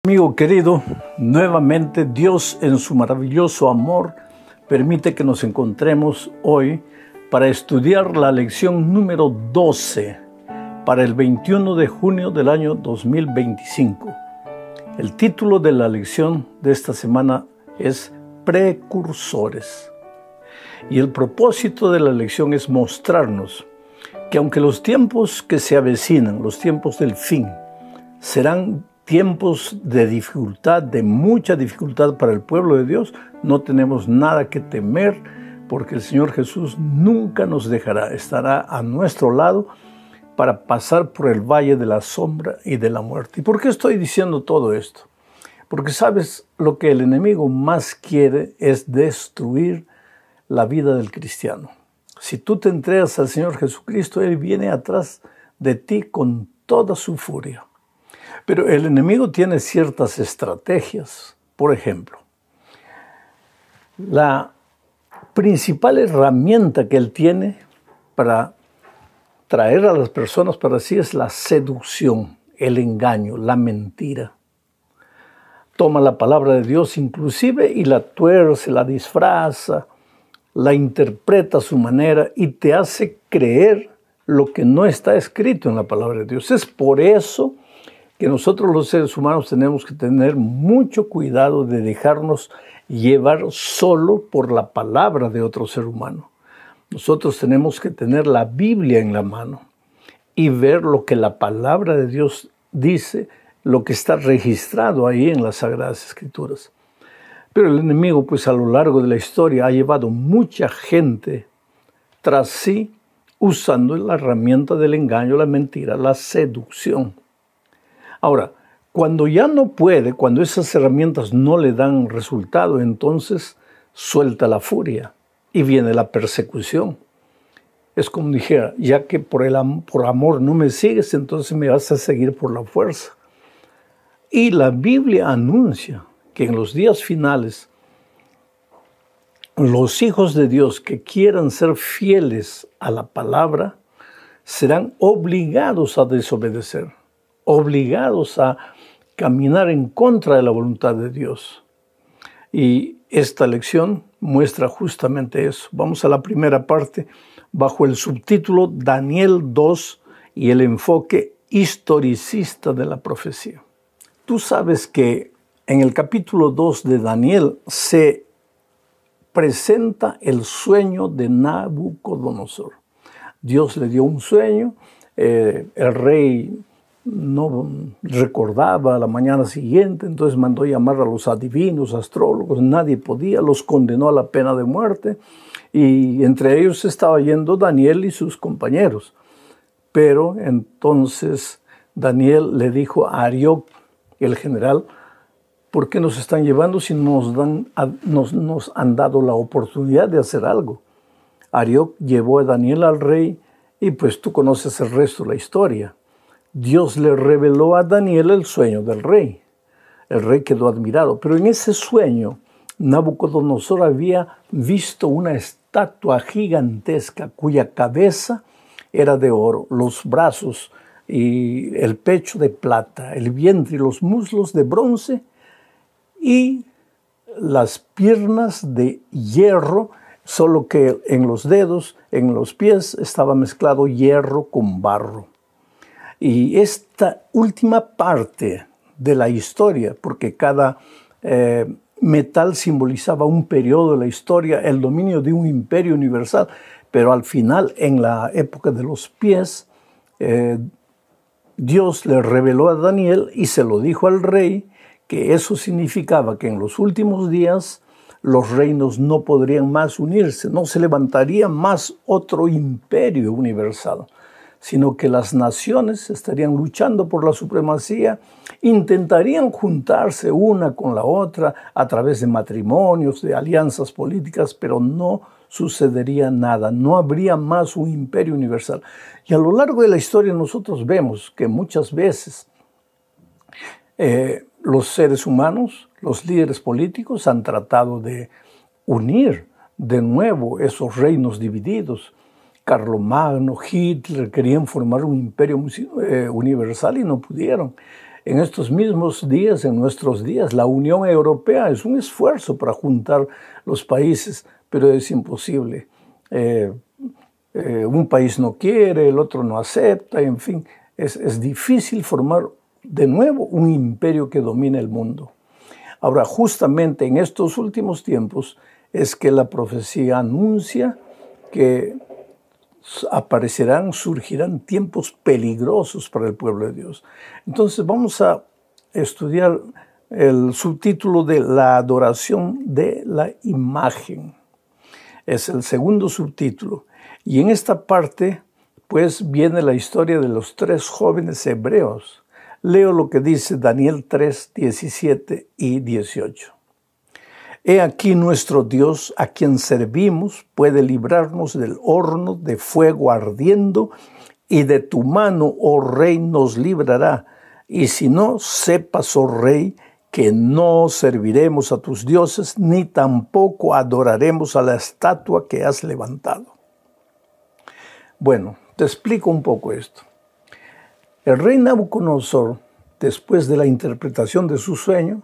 Amigo querido, nuevamente Dios en su maravilloso amor permite que nos encontremos hoy para estudiar la lección número 12 para el 21 de junio del año 2025. El título de la lección de esta semana es Precursores. Y el propósito de la lección es mostrarnos que aunque los tiempos que se avecinan, los tiempos del fin, serán tiempos de dificultad, de mucha dificultad para el pueblo de Dios, no tenemos nada que temer porque el Señor Jesús nunca nos dejará, estará a nuestro lado para pasar por el valle de la sombra y de la muerte. ¿Y por qué estoy diciendo todo esto? Porque sabes, lo que el enemigo más quiere es destruir la vida del cristiano. Si tú te entregas al Señor Jesucristo, Él viene atrás de ti con toda su furia. Pero el enemigo tiene ciertas estrategias. Por ejemplo, la principal herramienta que él tiene para traer a las personas para sí es la seducción, el engaño, la mentira. Toma la palabra de Dios inclusive y la tuerce, la disfraza, la interpreta a su manera y te hace creer lo que no está escrito en la palabra de Dios. Es por eso que nosotros los seres humanos tenemos que tener mucho cuidado de dejarnos llevar solo por la palabra de otro ser humano. Nosotros tenemos que tener la Biblia en la mano y ver lo que la palabra de Dios dice, lo que está registrado ahí en las Sagradas Escrituras. Pero el enemigo, pues a lo largo de la historia, ha llevado mucha gente tras sí usando la herramienta del engaño, la mentira, la seducción. Ahora, cuando ya no puede, cuando esas herramientas no le dan resultado, entonces suelta la furia y viene la persecución. Es como dijera, ya que por amor no me sigues, entonces me vas a seguir por la fuerza. Y la Biblia anuncia que en los días finales, los hijos de Dios que quieran ser fieles a la palabra serán obligados a desobedecer, obligados a caminar en contra de la voluntad de Dios. Y esta lección muestra justamente eso. Vamos a la primera parte bajo el subtítulo Daniel 2 y el enfoque historicista de la profecía. Tú sabes que en el capítulo 2 de Daniel se presenta el sueño de Nabucodonosor. Dios le dio un sueño, el rey no recordaba a la mañana siguiente, entonces mandó llamar a los adivinos, astrólogos, nadie podía, los condenó a la pena de muerte y entre ellos estaba yendo Daniel y sus compañeros. Pero entonces Daniel le dijo a Arioc, el general, ¿por qué nos están llevando si nos han dado la oportunidad de hacer algo? Arioc llevó a Daniel al rey y pues tú conoces el resto de la historia. Dios le reveló a Daniel el sueño del rey. El rey quedó admirado, pero en ese sueño Nabucodonosor había visto una estatua gigantesca cuya cabeza era de oro, los brazos y el pecho de plata, el vientre y los muslos de bronce y las piernas de hierro, solo que en los dedos, en los pies estaba mezclado hierro con barro. Y esta última parte de la historia, porque cada metal simbolizaba un periodo de la historia, el dominio de un imperio universal, pero al final, en la época de los pies, Dios le reveló a Daniel y se lo dijo al rey que eso significaba que en los últimos días los reinos no podrían más unirse, no se levantaría más otro imperio universal, sino que las naciones estarían luchando por la supremacía, intentarían juntarse una con la otra a través de matrimonios, de alianzas políticas, pero no sucedería nada, no habría más un imperio universal. Y a lo largo de la historia nosotros vemos que muchas veces los seres humanos, los líderes políticos han tratado de unir de nuevo esos reinos divididos. Carlomagno, Hitler querían formar un imperio universal y no pudieron. En estos mismos días, en nuestros días, la Unión Europea es un esfuerzo para juntar los países, pero es imposible. Un país no quiere, el otro no acepta, en fin, es difícil formar de nuevo un imperio que domine el mundo. Ahora, justamente en estos últimos tiempos es que la profecía anuncia que surgirán tiempos peligrosos para el pueblo de Dios. Entonces vamos a estudiar el subtítulo de la adoración de la imagen. Es el segundo subtítulo. Y en esta parte, pues, viene la historia de los 3 jóvenes hebreos. Leo lo que dice Daniel 3, 17 y 18. He aquí nuestro Dios, a quien servimos, puede librarnos del horno de fuego ardiendo, y de tu mano, oh Rey, nos librará. Y si no, sepas, oh Rey, que no serviremos a tus dioses, ni tampoco adoraremos a la estatua que has levantado. Bueno, te explico un poco esto. El rey Nabucodonosor, después de la interpretación de su sueño,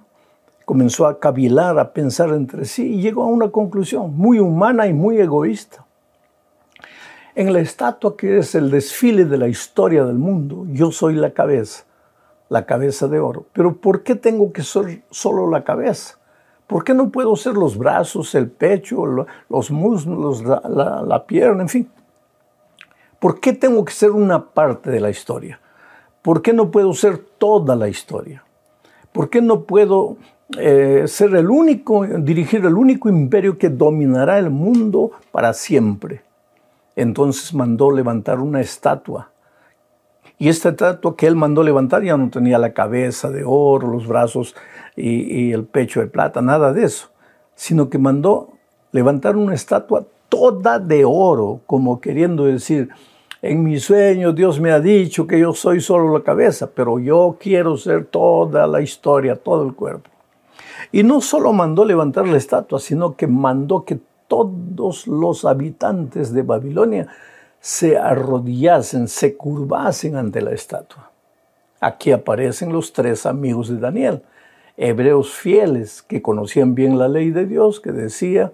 comenzó a cavilar, a pensar entre sí y llegó a una conclusión muy humana y muy egoísta. En la estatua que es el desfile de la historia del mundo, yo soy la cabeza de oro. Pero ¿por qué tengo que ser solo la cabeza? ¿Por qué no puedo ser los brazos, el pecho, los muslos, la pierna, en fin? ¿Por qué tengo que ser una parte de la historia? ¿Por qué no puedo ser toda la historia? ¿Por qué no puedo dirigir el único imperio que dominará el mundo para siempre? Entonces mandó levantar una estatua. Y esta estatua que él mandó levantar ya no tenía la cabeza de oro, los brazos y el pecho de plata, nada de eso. Sino que mandó levantar una estatua toda de oro, como queriendo decir, en mi sueño Dios me ha dicho que yo soy solo la cabeza, pero yo quiero ser toda la historia, todo el cuerpo. Y no solo mandó levantar la estatua, sino que mandó que todos los habitantes de Babilonia se arrodillasen, se curvasen ante la estatua. Aquí aparecen los 3 amigos de Daniel, hebreos fieles que conocían bien la ley de Dios, que decía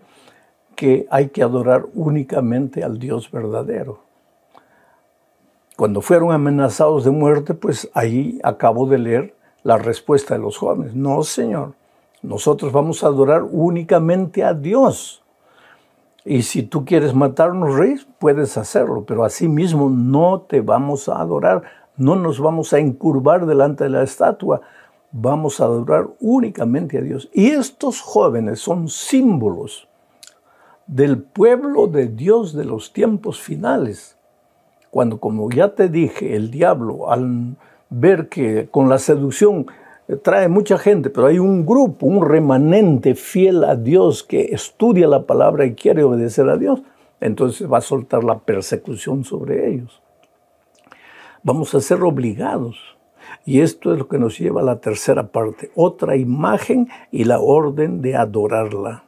que hay que adorar únicamente al Dios verdadero. Cuando fueron amenazados de muerte, pues ahí acabo de leer la respuesta de los jóvenes. No, Señor, nosotros vamos a adorar únicamente a Dios. Y si tú quieres matarnos, rey, puedes hacerlo, pero así mismo no te vamos a adorar, no nos vamos a encurvar delante de la estatua, vamos a adorar únicamente a Dios. Y estos jóvenes son símbolos del pueblo de Dios de los tiempos finales. Cuando, como ya te dije, el diablo, al ver que con la seducción trae mucha gente, pero hay un grupo, un remanente fiel a Dios que estudia la palabra y quiere obedecer a Dios, entonces va a soltar la persecución sobre ellos. Vamos a ser obligados. Y esto es lo que nos lleva a la tercera parte, otra imagen y la orden de adorarla.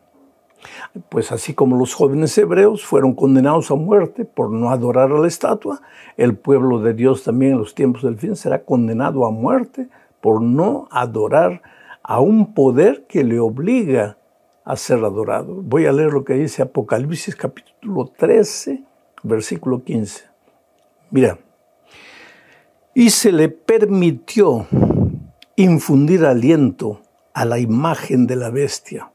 Pues así como los jóvenes hebreos fueron condenados a muerte por no adorar a la estatua, el pueblo de Dios también en los tiempos del fin será condenado a muerte por no adorar a un poder que le obliga a ser adorado. Voy a leer lo que dice Apocalipsis capítulo 13, versículo 15. Mira, y se le permitió infundir aliento a la imagen de la bestia,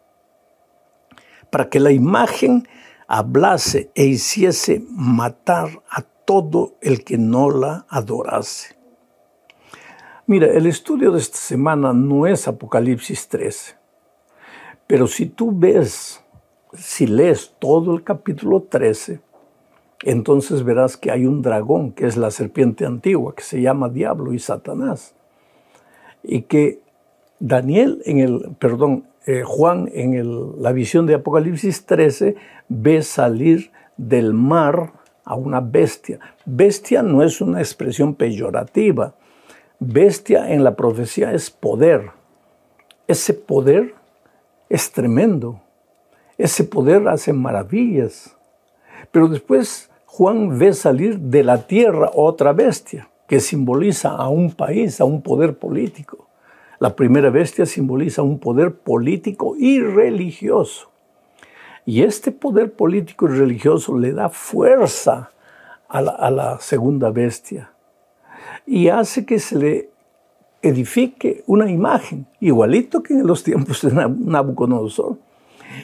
para que la imagen hablase e hiciese matar a todo el que no la adorase. Mira, el estudio de esta semana no es Apocalipsis 13, pero si lees todo el capítulo 13, entonces verás que hay un dragón, que es la serpiente antigua, que se llama Diablo y Satanás, y que Juan en la visión de Apocalipsis 13 ve salir del mar a una bestia. Bestia no es una expresión peyorativa. Bestia en la profecía es poder. Ese poder es tremendo. Ese poder hace maravillas. Pero después Juan ve salir de la tierra otra bestia. que simboliza a un país, a un poder político. La primera bestia simboliza un poder político y religioso. Y este poder político y religioso le da fuerza a la segunda bestia y hace que se le edifique una imagen, igualito que en los tiempos de Nabucodonosor,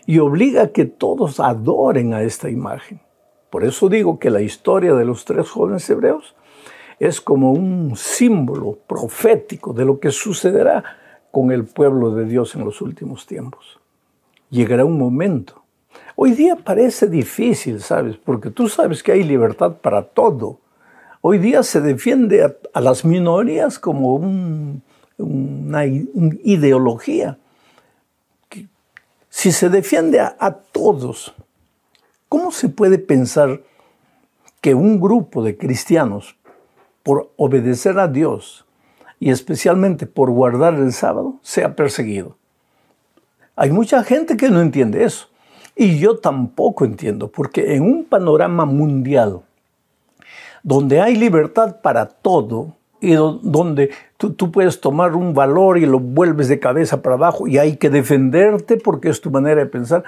y obliga a que todos adoren a esta imagen. Por eso digo que la historia de los 3 jóvenes hebreos es como un símbolo profético de lo que sucederá con el pueblo de Dios en los últimos tiempos. Llegará un momento. Hoy día parece difícil, ¿sabes? Porque tú sabes que hay libertad para todo. Hoy día se defiende a las minorías como una ideología. Si se defiende a todos, ¿cómo se puede pensar que un grupo de cristianos, por obedecer a Dios y especialmente por guardar el sábado, sea perseguido? Hay mucha gente que no entiende eso. Y yo tampoco entiendo, porque en un panorama mundial donde hay libertad para todo y donde tú puedes tomar un valor y lo vuelves de cabeza para abajo y hay que defenderte porque es tu manera de pensar,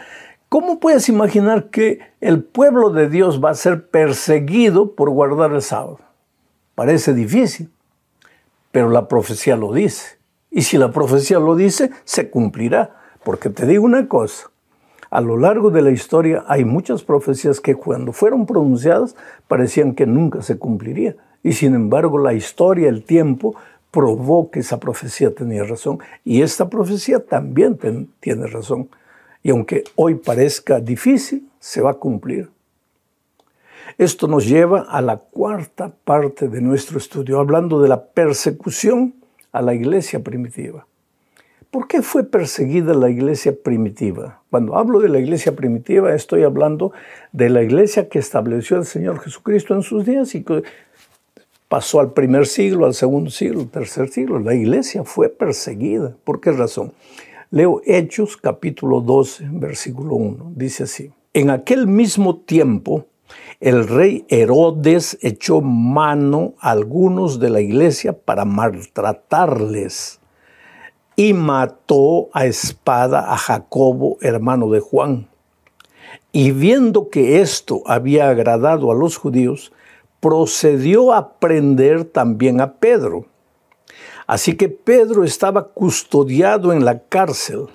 ¿cómo puedes imaginar que el pueblo de Dios va a ser perseguido por guardar el sábado? Parece difícil, pero la profecía lo dice. Y si la profecía lo dice, se cumplirá. Porque te digo una cosa, a lo largo de la historia hay muchas profecías que cuando fueron pronunciadas parecían que nunca se cumpliría. Y sin embargo la historia, el tiempo, probó que esa profecía tenía razón. Y esta profecía también tiene razón. Y aunque hoy parezca difícil, se va a cumplir. Esto nos lleva a la 4ª parte de nuestro estudio, hablando de la persecución a la iglesia primitiva. ¿Por qué fue perseguida la iglesia primitiva? Cuando hablo de la iglesia primitiva, estoy hablando de la iglesia que estableció el Señor Jesucristo en sus días y que pasó al primer siglo, al segundo siglo, al tercer siglo. La iglesia fue perseguida. ¿Por qué razón? Leo Hechos, capítulo 12, versículo 1. Dice así: En aquel mismo tiempo, el rey Herodes echó mano a algunos de la iglesia para maltratarles y mató a espada a Jacobo, hermano de Juan. Y viendo que esto había agradado a los judíos, procedió a prender también a Pedro. Así que Pedro estaba custodiado en la cárcel,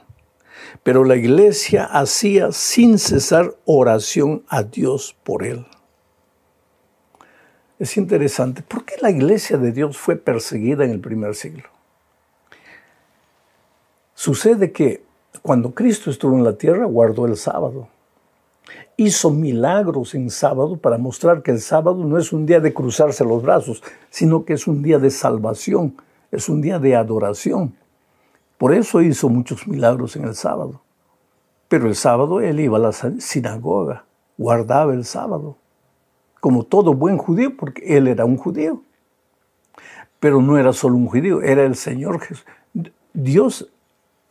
pero la iglesia hacía sin cesar oración a Dios por él. Es interesante, ¿por qué la iglesia de Dios fue perseguida en el primer siglo? Sucede que cuando Cristo estuvo en la tierra, guardó el sábado. Hizo milagros en sábado para mostrar que el sábado no es un día de cruzarse los brazos, sino que es un día de salvación, es un día de adoración. Por eso hizo muchos milagros en el sábado. Pero el sábado él iba a la sinagoga, guardaba el sábado, como todo buen judío, porque él era un judío. Pero no era solo un judío, era el Señor Jesús. Dios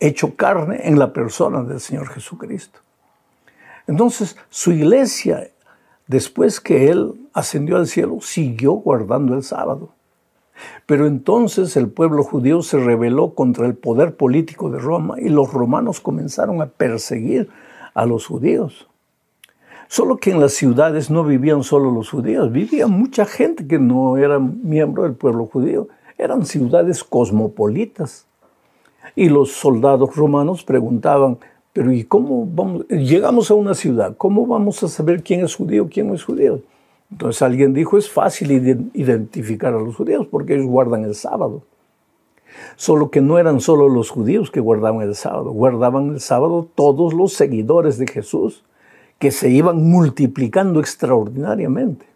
hecho carne en la persona del Señor Jesucristo. Entonces, su iglesia, después que él ascendió al cielo, siguió guardando el sábado. Pero entonces el pueblo judío se rebeló contra el poder político de Roma y los romanos comenzaron a perseguir a los judíos. Solo que en las ciudades no vivían solo los judíos, vivía mucha gente que no era miembro del pueblo judío. Eran ciudades cosmopolitas. Y los soldados romanos preguntaban, pero ¿y cómo vamos? Llegamos a una ciudad, ¿cómo vamos a saber quién es judío, quién no es judío? Entonces alguien dijo, es fácil identificar a los judíos porque ellos guardan el sábado. Solo que no eran solo los judíos que guardaban el sábado todos los seguidores de Jesús, que se iban multiplicando extraordinariamente.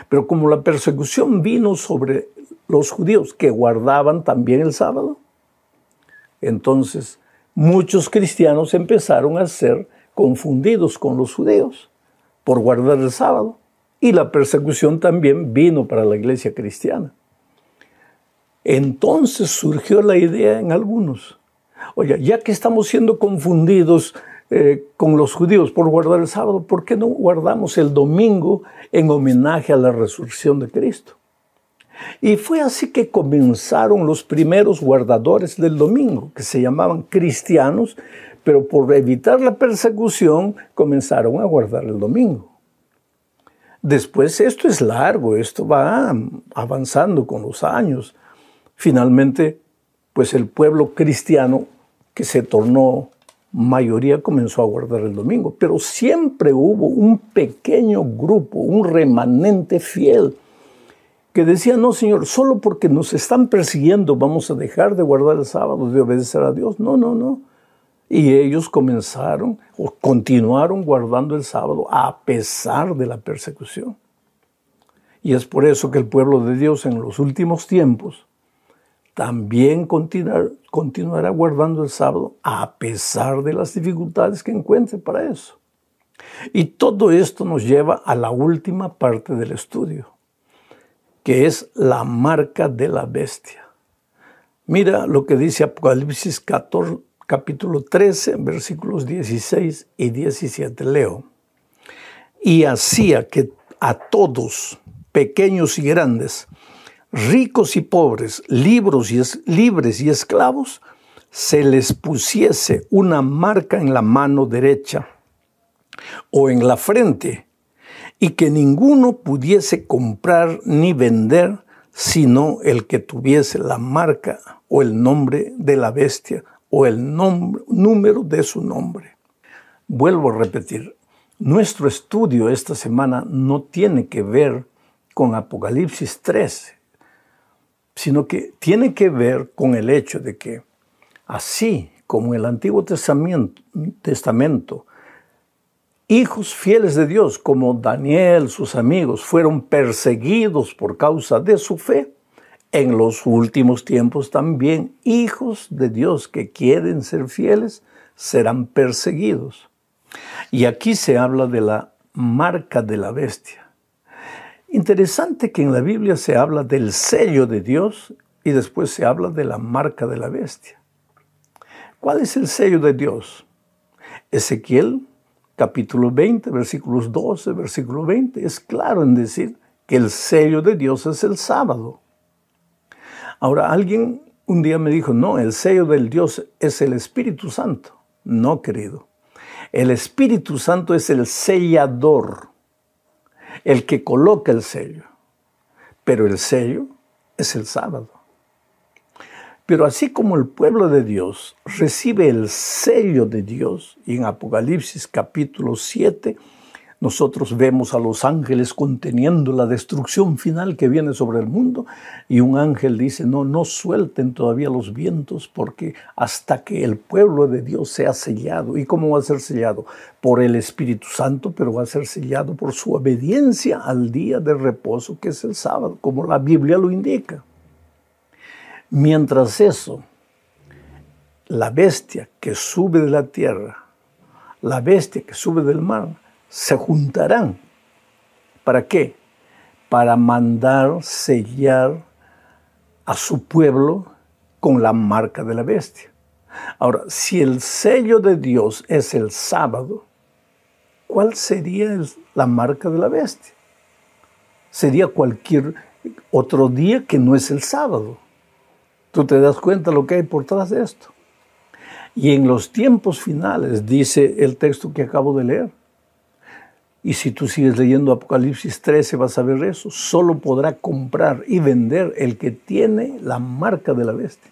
Pero como la persecución vino sobre los judíos que guardaban también el sábado, entonces muchos cristianos empezaron a ser confundidos con los judíos por guardar el sábado. Y la persecución también vino para la iglesia cristiana. Entonces surgió la idea en algunos, oye, ya que estamos siendo confundidos con los judíos por guardar el sábado, ¿por qué no guardamos el domingo en homenaje a la resurrección de Cristo? Y fue así que comenzaron los primeros guardadores del domingo, que se llamaban cristianos, pero por evitar la persecución comenzaron a guardar el domingo. Después esto es largo, esto va avanzando con los años. Finalmente, pues el pueblo cristiano que se tornó mayoría comenzó a guardar el domingo, pero siempre hubo un pequeño grupo, un remanente fiel, que decía, no, Señor, solo porque nos están persiguiendo vamos a dejar de guardar el sábado, de obedecer a Dios. No, no, no. Y ellos comenzaron o continuaron guardando el sábado a pesar de la persecución. Y es por eso que el pueblo de Dios en los últimos tiempos también continuará guardando el sábado a pesar de las dificultades que encuentre para eso. Y todo esto nos lleva a la última parte del estudio, que es la marca de la bestia. Mira lo que dice Apocalipsis 14, capítulo 13, versículos 16 y 17. Leo. Y hacía que a todos, pequeños y grandes, ricos y pobres, libres y esclavos, se les pusiese una marca en la mano derecha o en la frente, y que ninguno pudiese comprar ni vender, sino el que tuviese la marca o el nombre de la bestia o el número de su nombre. Vuelvo a repetir, nuestro estudio esta semana no tiene que ver con Apocalipsis 13, sino que tiene que ver con el hecho de que, así como en el Antiguo Testamento, hijos fieles de Dios como Daniel, sus amigos, fueron perseguidos por causa de su fe, en los últimos tiempos también hijos de Dios que quieren ser fieles serán perseguidos. Y aquí se habla de la marca de la bestia. Interesante que en la Biblia se habla del sello de Dios y después se habla de la marca de la bestia. ¿Cuál es el sello de Dios? Ezequiel, capítulo 20, versículos 12, versículo 20, es claro en decir que el sello de Dios es el sábado. Ahora, alguien un día me dijo, no, el sello del Dios es el Espíritu Santo. No, querido. El Espíritu Santo es el sellador, el que coloca el sello. Pero el sello es el sábado. Pero así como el pueblo de Dios recibe el sello de Dios, y en Apocalipsis capítulo 7, nosotros vemos a los ángeles conteniendo la destrucción final que viene sobre el mundo, y un ángel dice, no suelten todavía los vientos, porque hasta que el pueblo de Dios sea sellado. ¿Y cómo va a ser sellado? Por el Espíritu Santo, pero va a ser sellado por su obediencia al día de reposo, que es el sábado, como la Biblia lo indica. Mientras eso, la bestia que sube de la tierra, la bestia que sube del mar, se juntarán. ¿Para qué? Para mandar sellar a su pueblo con la marca de la bestia. Ahora, si el sello de Dios es el sábado, ¿cuál sería la marca de la bestia? Sería cualquier otro día que no es el sábado. ¿Tú te das cuenta lo que hay por detrás de esto? Y en los tiempos finales, dice el texto que acabo de leer, y si tú sigues leyendo Apocalipsis 13 vas a ver eso, solo podrá comprar y vender el que tiene la marca de la bestia.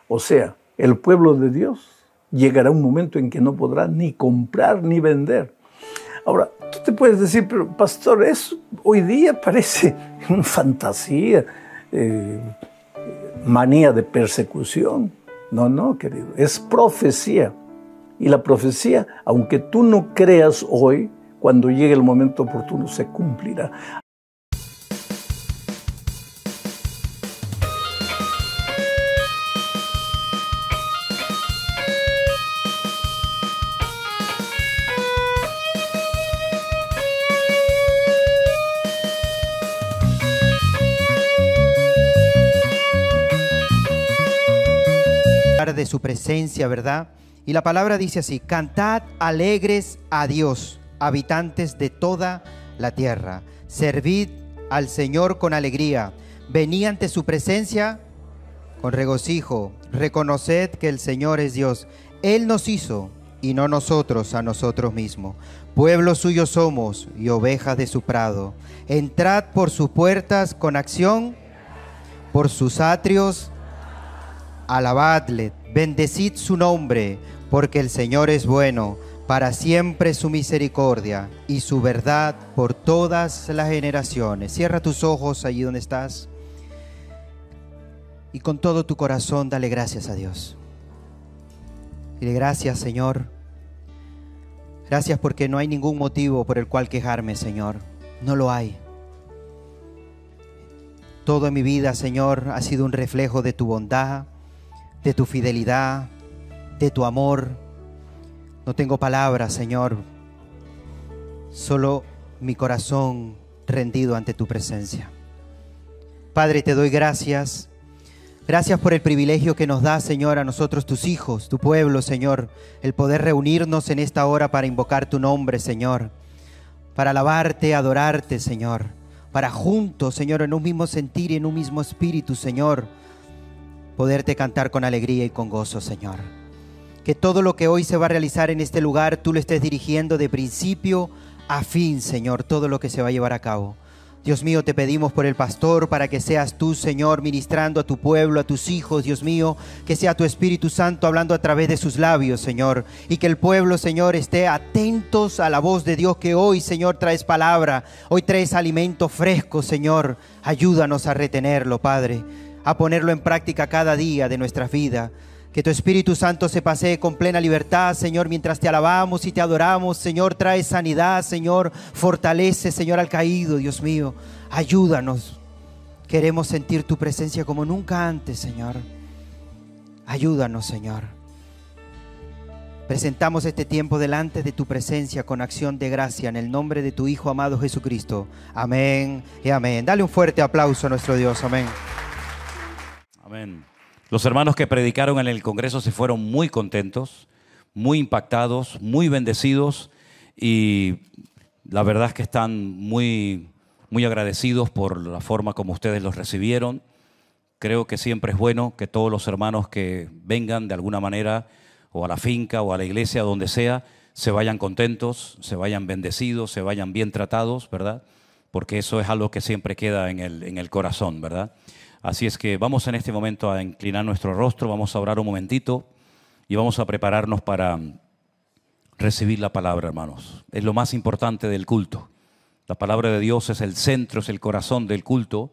O sea, el pueblo de Dios llegará un momento en que no podrá ni comprar ni vender. Ahora, tú te puedes decir, pero pastor, eso hoy día parece una fantasía, manía de persecución. No, querido, es profecía. Y la profecía, aunque tú no creas hoy, cuando llegue el momento oportuno se cumplirá. De su presencia, ¿verdad? Y la palabra dice así: cantad alegres a Dios, habitantes de toda la tierra. Servid al Señor con alegría. Venid ante su presencia con regocijo. Reconoced que el Señor es Dios. Él nos hizo y no nosotros a nosotros mismos. Pueblo suyo somos y ovejas de su prado. Entrad por sus puertas con acción, por sus atrios alabadle. Bendecid su nombre, porque el Señor es bueno. Para siempre su misericordia y su verdad por todas las generaciones. Cierra tus ojos allí donde estás y con todo tu corazón dale gracias a Dios. Dile gracias, Señor. Gracias porque no hay ningún motivo por el cual quejarme, Señor. No lo hay. Todo en mi vida, Señor, ha sido un reflejo de tu bondad, de tu fidelidad, de tu amor. No tengo palabras, Señor, solo mi corazón rendido ante tu presencia. Padre, te doy gracias. Gracias por el privilegio que nos da, Señor, a nosotros, tus hijos, tu pueblo, Señor, el poder reunirnos en esta hora para invocar tu nombre, Señor, para alabarte, adorarte, Señor, para juntos, Señor, en un mismo sentir y en un mismo espíritu, Señor, poderte cantar con alegría y con gozo, Señor. Que todo lo que hoy se va a realizar en este lugar, tú lo estés dirigiendo de principio a fin, Señor, todo lo que se va a llevar a cabo. Dios mío, te pedimos por el pastor para que seas tú, Señor, ministrando a tu pueblo, a tus hijos, Dios mío, que sea tu Espíritu Santo hablando a través de sus labios, Señor, y que el pueblo, Señor, esté atentos a la voz de Dios, que hoy, Señor, traes palabra, hoy traes alimento fresco, Señor. Ayúdanos a retenerlo, Padre, a ponerlo en práctica cada día de nuestra vida. Que tu Espíritu Santo se pasee con plena libertad, Señor, mientras te alabamos y te adoramos. Señor, trae sanidad, Señor, fortalece, Señor, al caído, Dios mío. Ayúdanos. Queremos sentir tu presencia como nunca antes, Señor. Ayúdanos, Señor. Presentamos este tiempo delante de tu presencia con acción de gracia en el nombre de tu Hijo amado Jesucristo. Amén y amén. Dale un fuerte aplauso a nuestro Dios. Amén. Amén. Los hermanos que predicaron en el Congreso se fueron muy contentos, muy impactados, muy bendecidos y la verdad es que están muy agradecidos por la forma como ustedes los recibieron. Creo que siempre es bueno que todos los hermanos que vengan de alguna manera o a la finca o a la iglesia, donde sea, se vayan contentos, se vayan bendecidos, se vayan bien tratados, ¿verdad? Porque eso es algo que siempre queda en el corazón, ¿verdad? Así es que vamos en este momento a inclinar nuestro rostro, vamos a orar un momentito y vamos a prepararnos para recibir la palabra, hermanos. Es lo más importante del culto. La palabra de Dios es el centro, es el corazón del culto.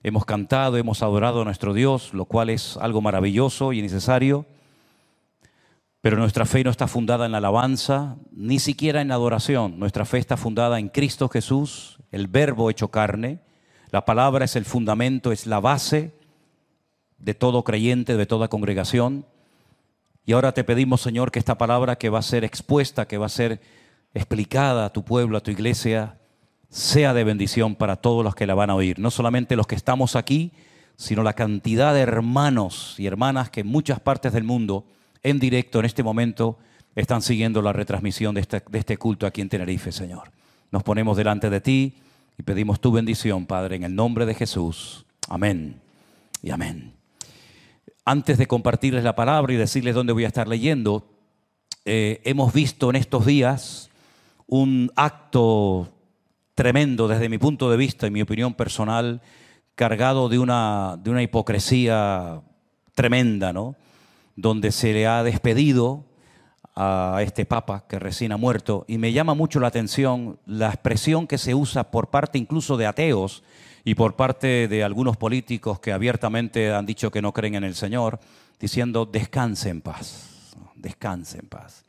Hemos cantado, hemos adorado a nuestro Dios, lo cual es algo maravilloso y necesario. Pero nuestra fe no está fundada en la alabanza, ni siquiera en la adoración. Nuestra fe está fundada en Cristo Jesús, el Verbo hecho carne. La palabra es el fundamento, es la base de todo creyente, de toda congregación. Y ahora te pedimos, Señor, que esta palabra que va a ser expuesta, que va a ser explicada a tu pueblo, a tu iglesia, sea de bendición para todos los que la van a oír. No solamente los que estamos aquí, sino la cantidad de hermanos y hermanas que en muchas partes del mundo, en directo, en este momento, están siguiendo la retransmisión de este culto aquí en Tenerife, Señor. Nos ponemos delante de ti y pedimos tu bendición, Padre, en el nombre de Jesús. Amén y amén. Antes de compartirles la palabra y decirles dónde voy a estar leyendo, hemos visto en estos días un acto tremendo desde mi punto de vista y mi opinión personal, cargado de una hipocresía tremenda, ¿no? Donde se le ha despedido a este Papa que recién ha muerto, y me llama mucho la atención la expresión que se usa por parte incluso de ateos y por parte de algunos políticos que abiertamente han dicho que no creen en el Señor, diciendo descanse en paz, descanse en paz.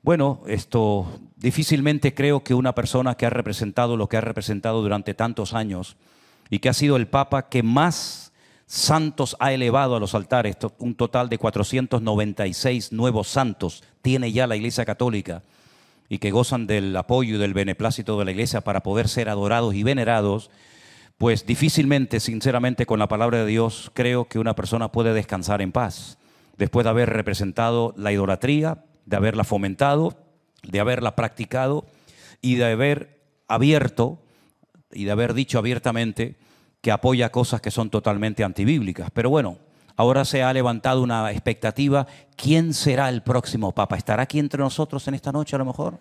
Bueno, esto difícilmente creo que una persona que ha representado lo que ha representado durante tantos años y que ha sido el Papa que más santos ha elevado a los altares, un total de 496 nuevos santos tiene ya la Iglesia Católica y que gozan del apoyo y del beneplácito de la Iglesia para poder ser adorados y venerados, pues difícilmente, sinceramente, con la palabra de Dios, creo que una persona puede descansar en paz después de haber representado la idolatría, de haberla fomentado, de haberla practicado y de haber abierto y de haber dicho abiertamente que apoya cosas que son totalmente antibíblicas. Pero bueno, ahora se ha levantado una expectativa. ¿Quién será el próximo papa? ¿Estará aquí entre nosotros en esta noche a lo mejor?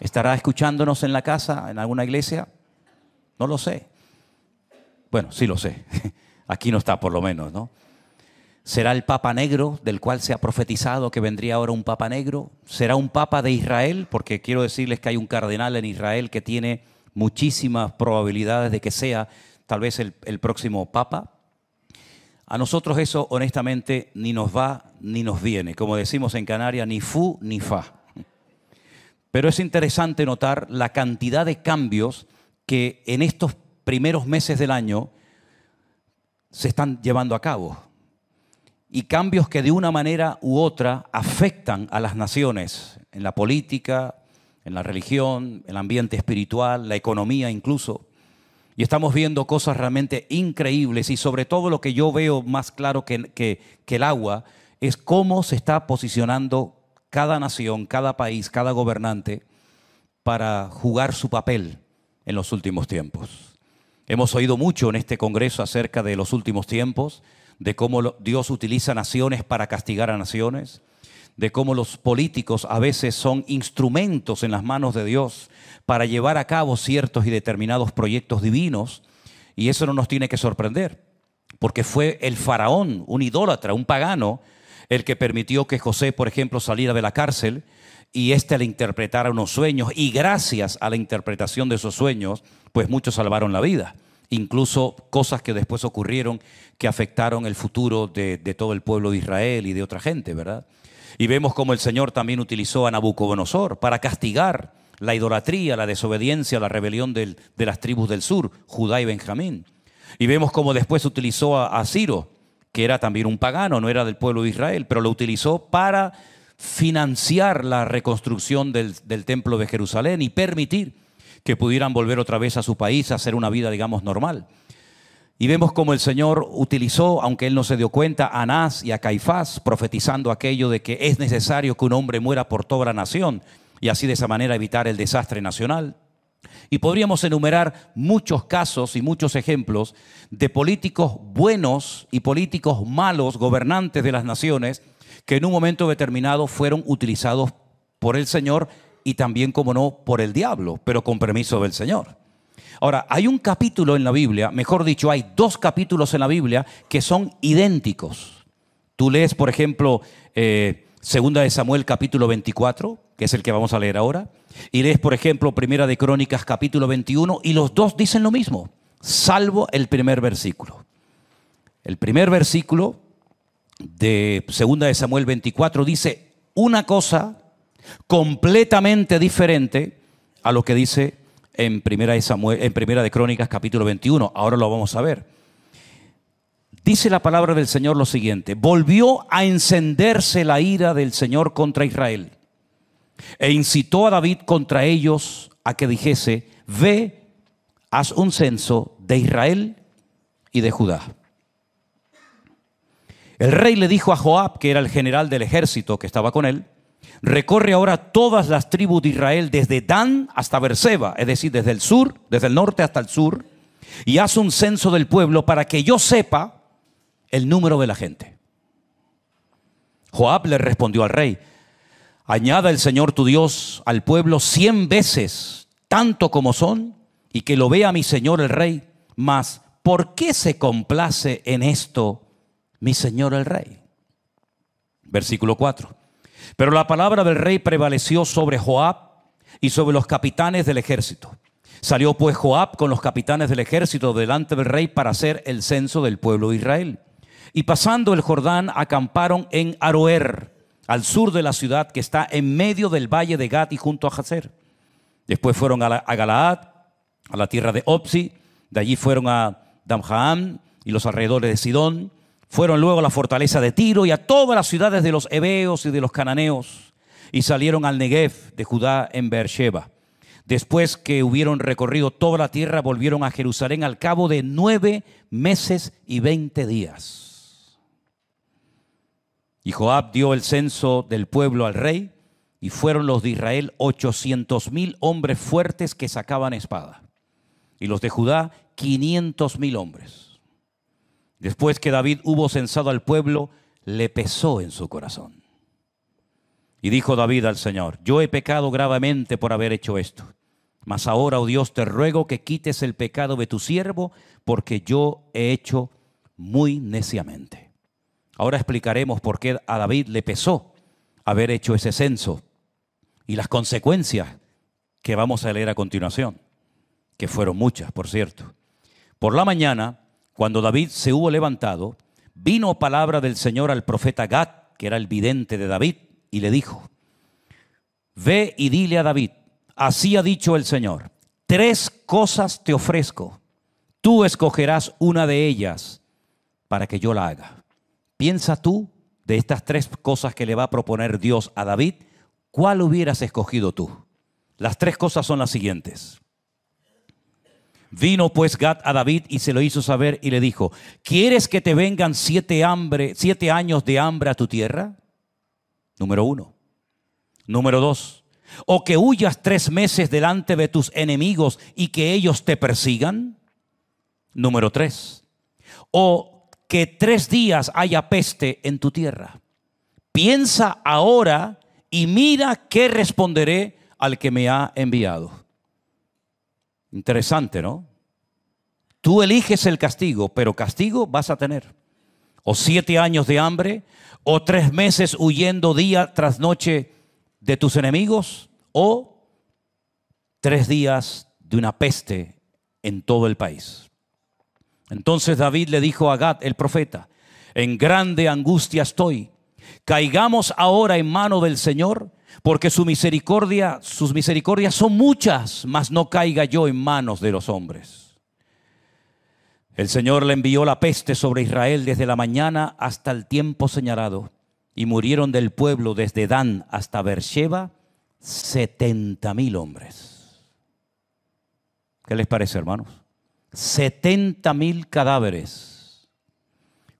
¿Estará escuchándonos en la casa, en alguna iglesia? No lo sé. Bueno, sí lo sé. Aquí no está por lo menos, ¿no? ¿Será el Papa Negro del cual se ha profetizado que vendría ahora un Papa Negro? ¿Será un Papa de Israel? Porque quiero decirles que hay un cardenal en Israel que tiene muchísimas probabilidades de que sea tal vez el próximo Papa. A nosotros eso honestamente ni nos va ni nos viene. Como decimos en Canarias, ni fu ni fa. Pero es interesante notar la cantidad de cambios que en estos primeros meses del año se están llevando a cabo. Y cambios que de una manera u otra afectan a las naciones, en la política, en la religión, en el ambiente espiritual, la economía incluso. Y estamos viendo cosas realmente increíbles y sobre todo lo que yo veo más claro que el agua es cómo se está posicionando cada nación, cada país, cada gobernante para jugar su papel en los últimos tiempos. Hemos oído mucho en este Congreso acerca de los últimos tiempos, de cómo Dios utiliza naciones para castigar a naciones, de cómo los políticos a veces son instrumentos en las manos de Dios para llevar a cabo ciertos y determinados proyectos divinos, y eso no nos tiene que sorprender, porque fue el faraón, un idólatra, un pagano, el que permitió que José, por ejemplo, saliera de la cárcel y éste le interpretara unos sueños, y gracias a la interpretación de esos sueños, pues muchos salvaron la vida. Incluso cosas que después ocurrieron que afectaron el futuro de todo el pueblo de Israel y de otra gente, ¿verdad? Y vemos cómo el Señor también utilizó a Nabucodonosor para castigar la idolatría, la desobediencia, la rebelión de las tribus del sur, Judá y Benjamín. Y vemos cómo después utilizó a Ciro, que era también un pagano, no era del pueblo de Israel, pero lo utilizó para financiar la reconstrucción del templo de Jerusalén y permitir que pudieran volver otra vez a su país a hacer una vida, digamos, normal. Y vemos cómo el Señor utilizó, aunque él no se dio cuenta, a Anás y a Caifás, profetizando aquello de que es necesario que un hombre muera por toda la nación y así de esa manera evitar el desastre nacional. Y podríamos enumerar muchos casos y muchos ejemplos de políticos buenos y políticos malos, gobernantes de las naciones, que en un momento determinado fueron utilizados por el Señor y también, como no, por el diablo, pero con permiso del Señor. Ahora, hay un capítulo en la Biblia, mejor dicho, hay dos capítulos en la Biblia que son idénticos. Tú lees, por ejemplo, Segunda de Samuel capítulo 24, que es el que vamos a leer ahora, y lees, por ejemplo, Primera de Crónicas capítulo 21, y los dos dicen lo mismo, salvo el primer versículo. El primer versículo de Segunda de Samuel 24 dice una cosa completamente diferente a lo que dice en Primera de Crónicas capítulo 21. Ahora lo vamos a ver. Dice la palabra del Señor lo siguiente: volvió a encenderse la ira del Señor contra Israel e incitó a David contra ellos a que dijese: ve, haz un censo de Israel y de Judá. El rey le dijo a Joab, que era el general del ejército que estaba con él: recorre ahora todas las tribus de Israel desde Dan hasta Beerseba, es decir, desde el sur, desde el norte hasta el sur, y haz un censo del pueblo para que yo sepa el número de la gente. Joab le respondió al rey: añada el Señor tu Dios al pueblo 100 veces, tanto como son, y que lo vea mi señor el rey. Mas, ¿por qué se complace en esto mi señor el rey? Versículo 4. Pero la palabra del rey prevaleció sobre Joab y sobre los capitanes del ejército. Salió pues Joab con los capitanes del ejército delante del rey para hacer el censo del pueblo de Israel. Y pasando el Jordán, acamparon en Aroer, al sur de la ciudad que está en medio del valle de Gad y junto a Jazer. Después fueron a Galaad, a la tierra de Opsi. De allí fueron a Damjaam y los alrededores de Sidón. Fueron luego a la fortaleza de Tiro y a todas las ciudades de los heveos y de los cananeos, y salieron al Negev de Judá en Beersheba. Después que hubieron recorrido toda la tierra, volvieron a Jerusalén al cabo de 9 meses y 20 días. Y Joab dio el censo del pueblo al rey, y fueron los de Israel 800,000 hombres fuertes que sacaban espada, y los de Judá 500,000 hombres. Después que David hubo censado al pueblo, le pesó en su corazón. Y dijo David al Señor: yo he pecado gravemente por haber hecho esto. Mas ahora, oh Dios, te ruego que quites el pecado de tu siervo, porque yo he hecho muy neciamente. Ahora explicaremos por qué a David le pesó haber hecho ese censo y las consecuencias que vamos a leer a continuación, que fueron muchas, por cierto. Por la mañana, cuando David se hubo levantado, vino palabra del Señor al profeta Gad, que era el vidente de David, y le dijo: ve y dile a David, así ha dicho el Señor, 3 cosas te ofrezco, tú escogerás una de ellas para que yo la haga. Piensa tú, de estas 3 cosas que le va a proponer Dios a David, ¿cuál hubieras escogido tú? Las 3 cosas son las siguientes. Vino pues Gad a David y se lo hizo saber y le dijo: ¿quieres que te vengan 7 años de hambre a tu tierra? Número 1. Número 2. ¿O que huyas 3 meses delante de tus enemigos y que ellos te persigan? Número 3. ¿O que 3 días haya peste en tu tierra? Piensa ahora y mira qué responderé al que me ha enviado. Interesante, ¿no? Tú eliges el castigo, pero castigo vas a tener. O 7 años de hambre, o 3 meses huyendo día tras noche de tus enemigos, o 3 días de una peste en todo el país. Entonces David le dijo a Gad el profeta: en grande angustia estoy. Caigamos ahora en mano del Señor, porque sus misericordias son muchas, mas no caiga yo en manos de los hombres. El Señor le envió la peste sobre Israel desde la mañana hasta el tiempo señalado, y murieron del pueblo desde Dan hasta Beersheba 70,000 hombres. ¿Qué les parece, hermanos? 70,000 cadáveres.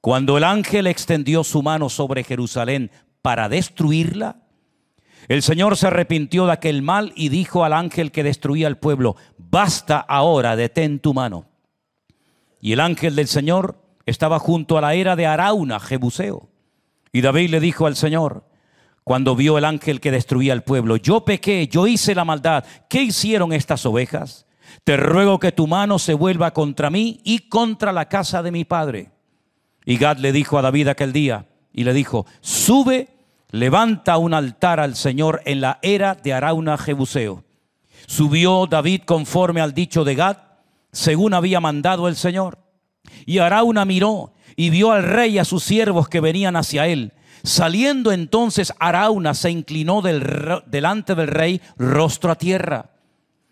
Cuando el ángel extendió su mano sobre Jerusalén para destruirla, el Señor se arrepintió de aquel mal y dijo al ángel que destruía el pueblo: basta ahora, detén tu mano. Y el ángel del Señor estaba junto a la era de Arauna, Jebuseo. Y David le dijo al Señor, cuando vio el ángel que destruía el pueblo: yo pequé, yo hice la maldad. ¿Qué hicieron estas ovejas? Te ruego que tu mano se vuelva contra mí y contra la casa de mi padre. Y Gad le dijo a David aquel día, y le dijo: sube, levanta un altar al Señor en la era de Arauna Jebuseo. Subió David conforme al dicho de Gad, según había mandado el Señor. Y Arauna miró y vio al rey y a sus siervos que venían hacia él. Saliendo entonces Arauna se inclinó delante del rey, rostro a tierra.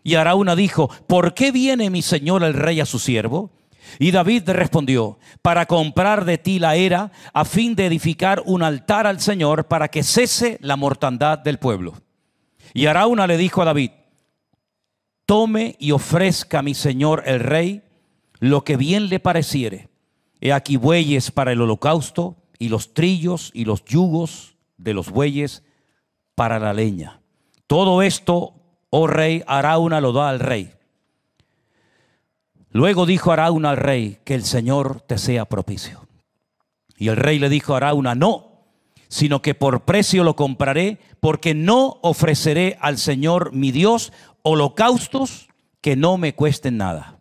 Y Arauna dijo: ¿por qué viene mi señor el rey a su siervo? Y David respondió: para comprar de ti la era, a fin de edificar un altar al Señor, para que cese la mortandad del pueblo. Y Arauna le dijo a David: tome y ofrezca a mi señor el rey lo que bien le pareciere. He aquí bueyes para el holocausto, y los trillos y los yugos de los bueyes para la leña. Todo esto, oh rey, Arauna lo da al rey. Luego dijo Arauna al rey: que el Señor te sea propicio. Y el rey le dijo a Arauna: no, sino que por precio lo compraré, porque no ofreceré al Señor mi Dios holocaustos que no me cuesten nada.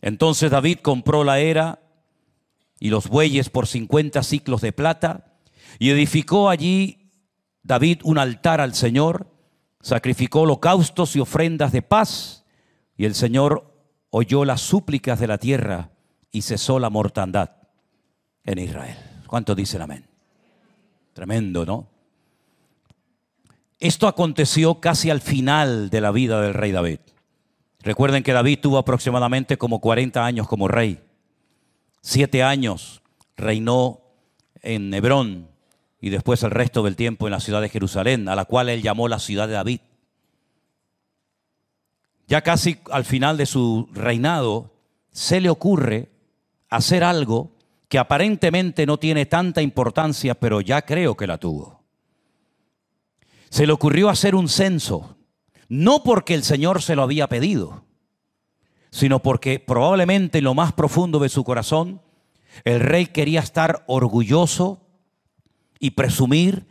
Entonces David compró la era y los bueyes por 50 siclos de plata, y edificó allí David un altar al Señor, sacrificó holocaustos y ofrendas de paz, y el Señor oyó las súplicas de la tierra y cesó la mortandad en Israel. ¿Cuántos dicen amén? Tremendo, ¿no? Esto aconteció casi al final de la vida del rey David. Recuerden que David tuvo aproximadamente como 40 años como rey. 7 años reinó en Hebrón y después el resto del tiempo en la ciudad de Jerusalén, a la cual él llamó la ciudad de David. Ya casi al final de su reinado se le ocurre hacer algo que aparentemente no tiene tanta importancia, pero ya creo que la tuvo. Se le ocurrió hacer un censo, no porque el Señor se lo había pedido, sino porque probablemente en lo más profundo de su corazón, el rey quería estar orgulloso y presumir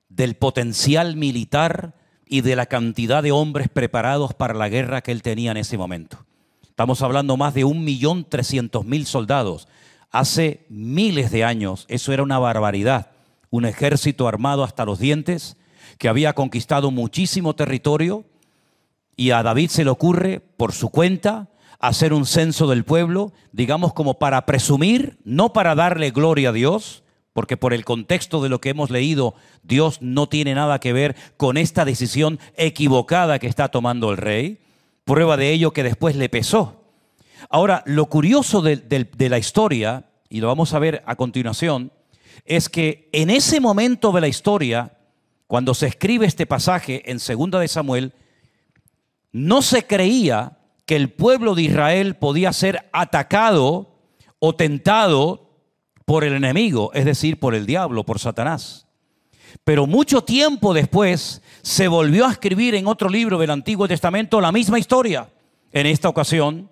del potencial militar y de la cantidad de hombres preparados para la guerra que él tenía en ese momento. Estamos hablando más de 1.300.000 soldados. Hace miles de años eso era una barbaridad. Un ejército armado hasta los dientes que había conquistado muchísimo territorio, y a David se le ocurre por su cuenta hacer un censo del pueblo, digamos como para presumir, no para darle gloria a Dios, porque por el contexto de lo que hemos leído, Dios no tiene nada que ver con esta decisión equivocada que está tomando el rey. Prueba de ello que después le pesó. Ahora, lo curioso de la historia, y lo vamos a ver a continuación, es que en ese momento de la historia, cuando se escribe este pasaje en 2 de Samuel, no se creía que el pueblo de Israel podía ser atacado o tentado por el enemigo, es decir, por el diablo, por Satanás. Pero mucho tiempo después se volvió a escribir en otro libro del Antiguo Testamento la misma historia. En esta ocasión,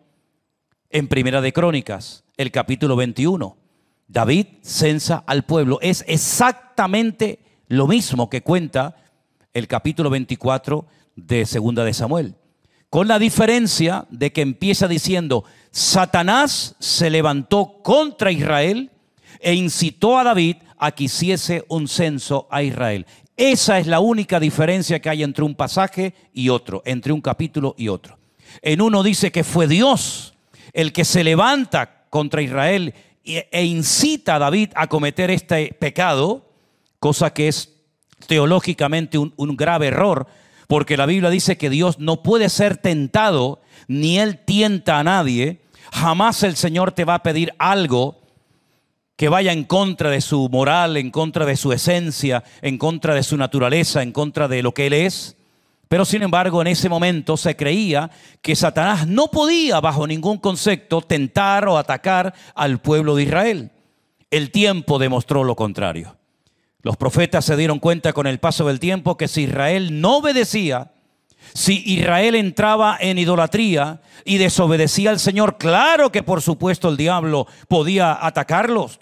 en Primera de Crónicas, el capítulo 21. David censa al pueblo. Es exactamente lo mismo que cuenta el capítulo 24 de 2 de Samuel. Con la diferencia de que empieza diciendo: Satanás se levantó contra Israel e incitó a David a que hiciese un censo a Israel. Esa es la única diferencia que hay entre un pasaje y otro, entre un capítulo y otro. En uno dice que fue Dios el que se levanta contra Israel e incita a David a cometer este pecado, cosa que es teológicamente un grave error, porque la Biblia dice que Dios no puede ser tentado, ni Él tienta a nadie. Jamás el Señor te va a pedir algo que vaya en contra de su moral, en contra de su esencia, en contra de su naturaleza, en contra de lo que Él es. Pero sin embargo, en ese momento se creía que Satanás no podía, bajo ningún concepto, tentar o atacar al pueblo de Israel. El tiempo demostró lo contrario. Los profetas se dieron cuenta con el paso del tiempo que si Israel no obedecía, si Israel entraba en idolatría y desobedecía al Señor, claro que por supuesto el diablo podía atacarlos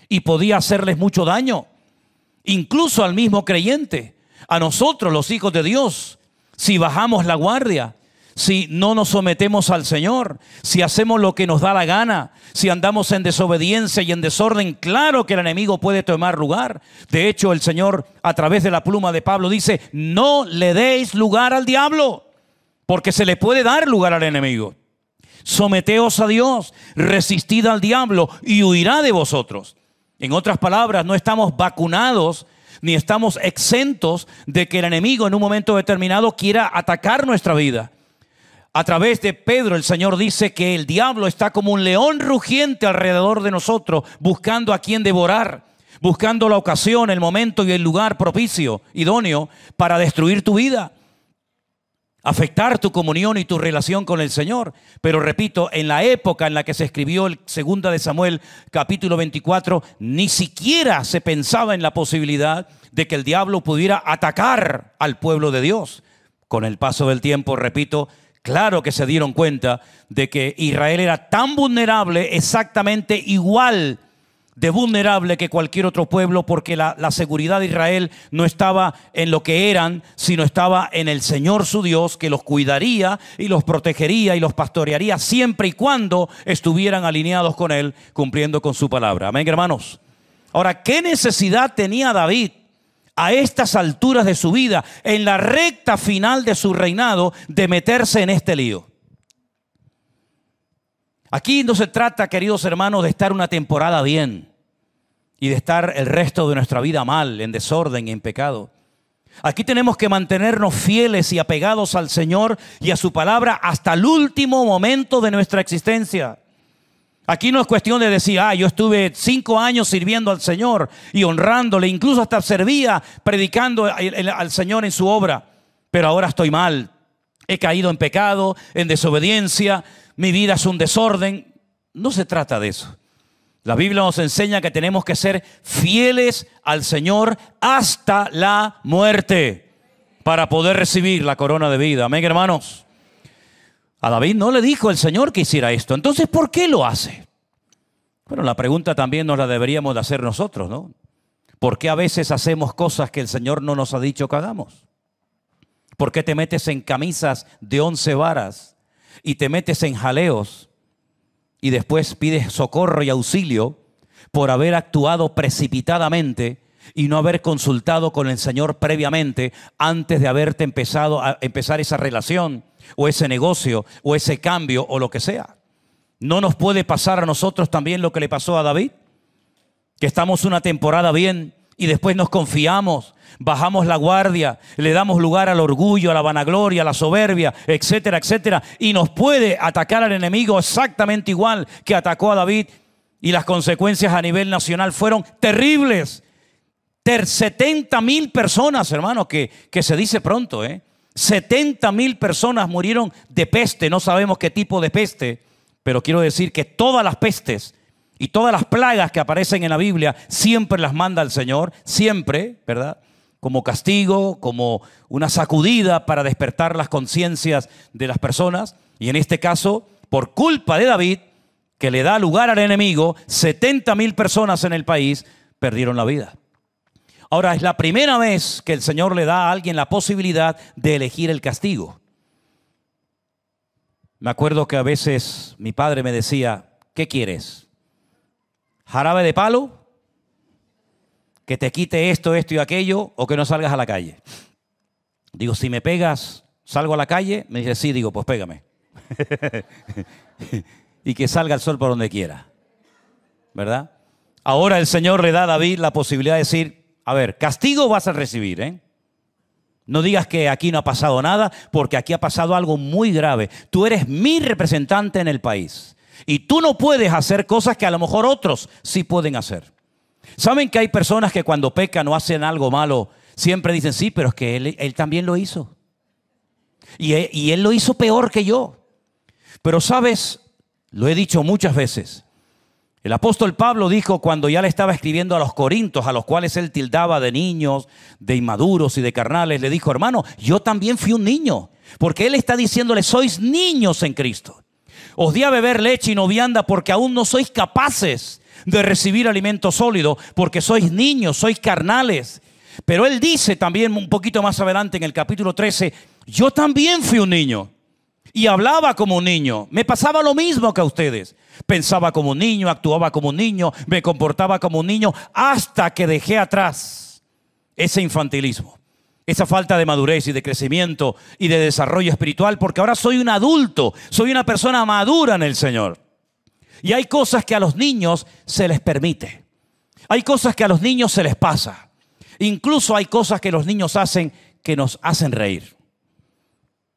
y podía hacerles mucho daño, incluso al mismo creyente, a nosotros los hijos de Dios. Si bajamos la guardia, si no nos sometemos al Señor, si hacemos lo que nos da la gana, si andamos en desobediencia y en desorden, claro que el enemigo puede tomar lugar. De hecho, el Señor, a través de la pluma de Pablo, dice: no le deis lugar al diablo, porque se le puede dar lugar al enemigo. Someteos a Dios, resistid al diablo y huirá de vosotros. En otras palabras, no estamos vacunados ni estamos exentos de que el enemigo en un momento determinado quiera atacar nuestra vida. A través de Pedro, el Señor dice que el diablo está como un león rugiente alrededor de nosotros, buscando a quien devorar, buscando la ocasión, el momento y el lugar propicio, idóneo, para destruir tu vida, afectar tu comunión y tu relación con el Señor. Pero repito, en la época en la que se escribió el 2 de Samuel, capítulo 24, ni siquiera se pensaba en la posibilidad de que el diablo pudiera atacar al pueblo de Dios. Con el paso del tiempo, repito, claro que se dieron cuenta de que Israel era tan vulnerable, exactamente igual de vulnerable que cualquier otro pueblo, porque la seguridad de Israel no estaba en lo que eran, sino estaba en el Señor su Dios, que los cuidaría y los protegería y los pastorearía siempre y cuando estuvieran alineados con Él, cumpliendo con su palabra. Amén, hermanos. Ahora, ¿qué necesidad tenía David a estas alturas de su vida, en la recta final de su reinado, de meterse en este lío? Aquí no se trata, queridos hermanos, de estar una temporada bien y de estar el resto de nuestra vida mal, en desorden y en pecado. Aquí tenemos que mantenernos fieles y apegados al Señor y a su palabra hasta el último momento de nuestra existencia. Aquí no es cuestión de decir: yo estuve 5 años sirviendo al Señor y honrándole, incluso hasta servía predicando al Señor en su obra, pero ahora estoy mal, he caído en pecado, en desobediencia, mi vida es un desorden. No se trata de eso. La Biblia nos enseña que tenemos que ser fieles al Señor hasta la muerte para poder recibir la corona de vida. Amén, hermanos. A David no le dijo el Señor que hiciera esto. Entonces, ¿por qué lo hace? Bueno, la pregunta también nos la deberíamos de hacer nosotros, ¿no? ¿Por qué a veces hacemos cosas que el Señor no nos ha dicho que hagamos? ¿Por qué te metes en camisas de 11 varas y te metes en jaleos y después pides socorro y auxilio por haber actuado precipitadamente y no haber consultado con el Señor previamente antes de haberte empezar esa relación o ese negocio o ese cambio o lo que sea? ¿No nos puede pasar a nosotros también lo que le pasó a David? Que estamos una temporada bien y después nos confiamos, bajamos la guardia, le damos lugar al orgullo, a la vanagloria, a la soberbia, etcétera, etcétera. Y nos puede atacar al enemigo exactamente igual que atacó a David. Y las consecuencias a nivel nacional fueron terribles. 70,000 personas, hermanos, que se dice pronto, 70,000 personas murieron de peste. No sabemos qué tipo de peste, pero quiero decir que todas las pestes y todas las plagas que aparecen en la Biblia siempre las manda el Señor, siempre, ¿verdad? Como castigo, como una sacudida para despertar las conciencias de las personas. Y en este caso, por culpa de David, que le da lugar al enemigo, 70,000 personas en el país perdieron la vida. Ahora, es la primera vez que el Señor le da a alguien la posibilidad de elegir el castigo. Me acuerdo que a veces mi padre me decía, ¿qué quieres? ¿Jarabe de palo? ¿Que te quite esto, esto y aquello? ¿O que no salgas a la calle? Digo, si me pegas, ¿salgo a la calle? Me dice, sí. Digo, pues pégame. Y que salga el sol por donde quiera, ¿verdad? Ahora el Señor le da a David la posibilidad de decir, a ver, castigo vas a recibir, No digas que aquí no ha pasado nada, porque aquí ha pasado algo muy grave. Tú eres mi representante en el país. Y tú no puedes hacer cosas que a lo mejor otros sí pueden hacer. ¿Saben que hay personas que cuando pecan o hacen algo malo, siempre dicen, sí, pero es que él también lo hizo? Y él lo hizo peor que yo. Pero sabes, lo he dicho muchas veces. El apóstol Pablo dijo cuando ya le estaba escribiendo a los corintios, a los cuales él tildaba de niños, de inmaduros y de carnales, le dijo, hermano, yo también fui un niño. Porque él está diciéndole, sois niños en Cristo. Os di a beber leche y no vianda porque aún no sois capaces de recibir alimento sólido, porque sois niños, sois carnales. Pero él dice también un poquito más adelante en el capítulo 13, yo también fui un niño y hablaba como un niño. Me pasaba lo mismo que a ustedes. Pensaba como un niño, actuaba como un niño, me comportaba como un niño, hasta que dejé atrás ese infantilismo, esa falta de madurez y de crecimiento y de desarrollo espiritual, porque ahora soy un adulto, soy una persona madura en el Señor. Y hay cosas que a los niños se les permite. Hay cosas que a los niños se les pasa. Incluso hay cosas que los niños hacen que nos hacen reír.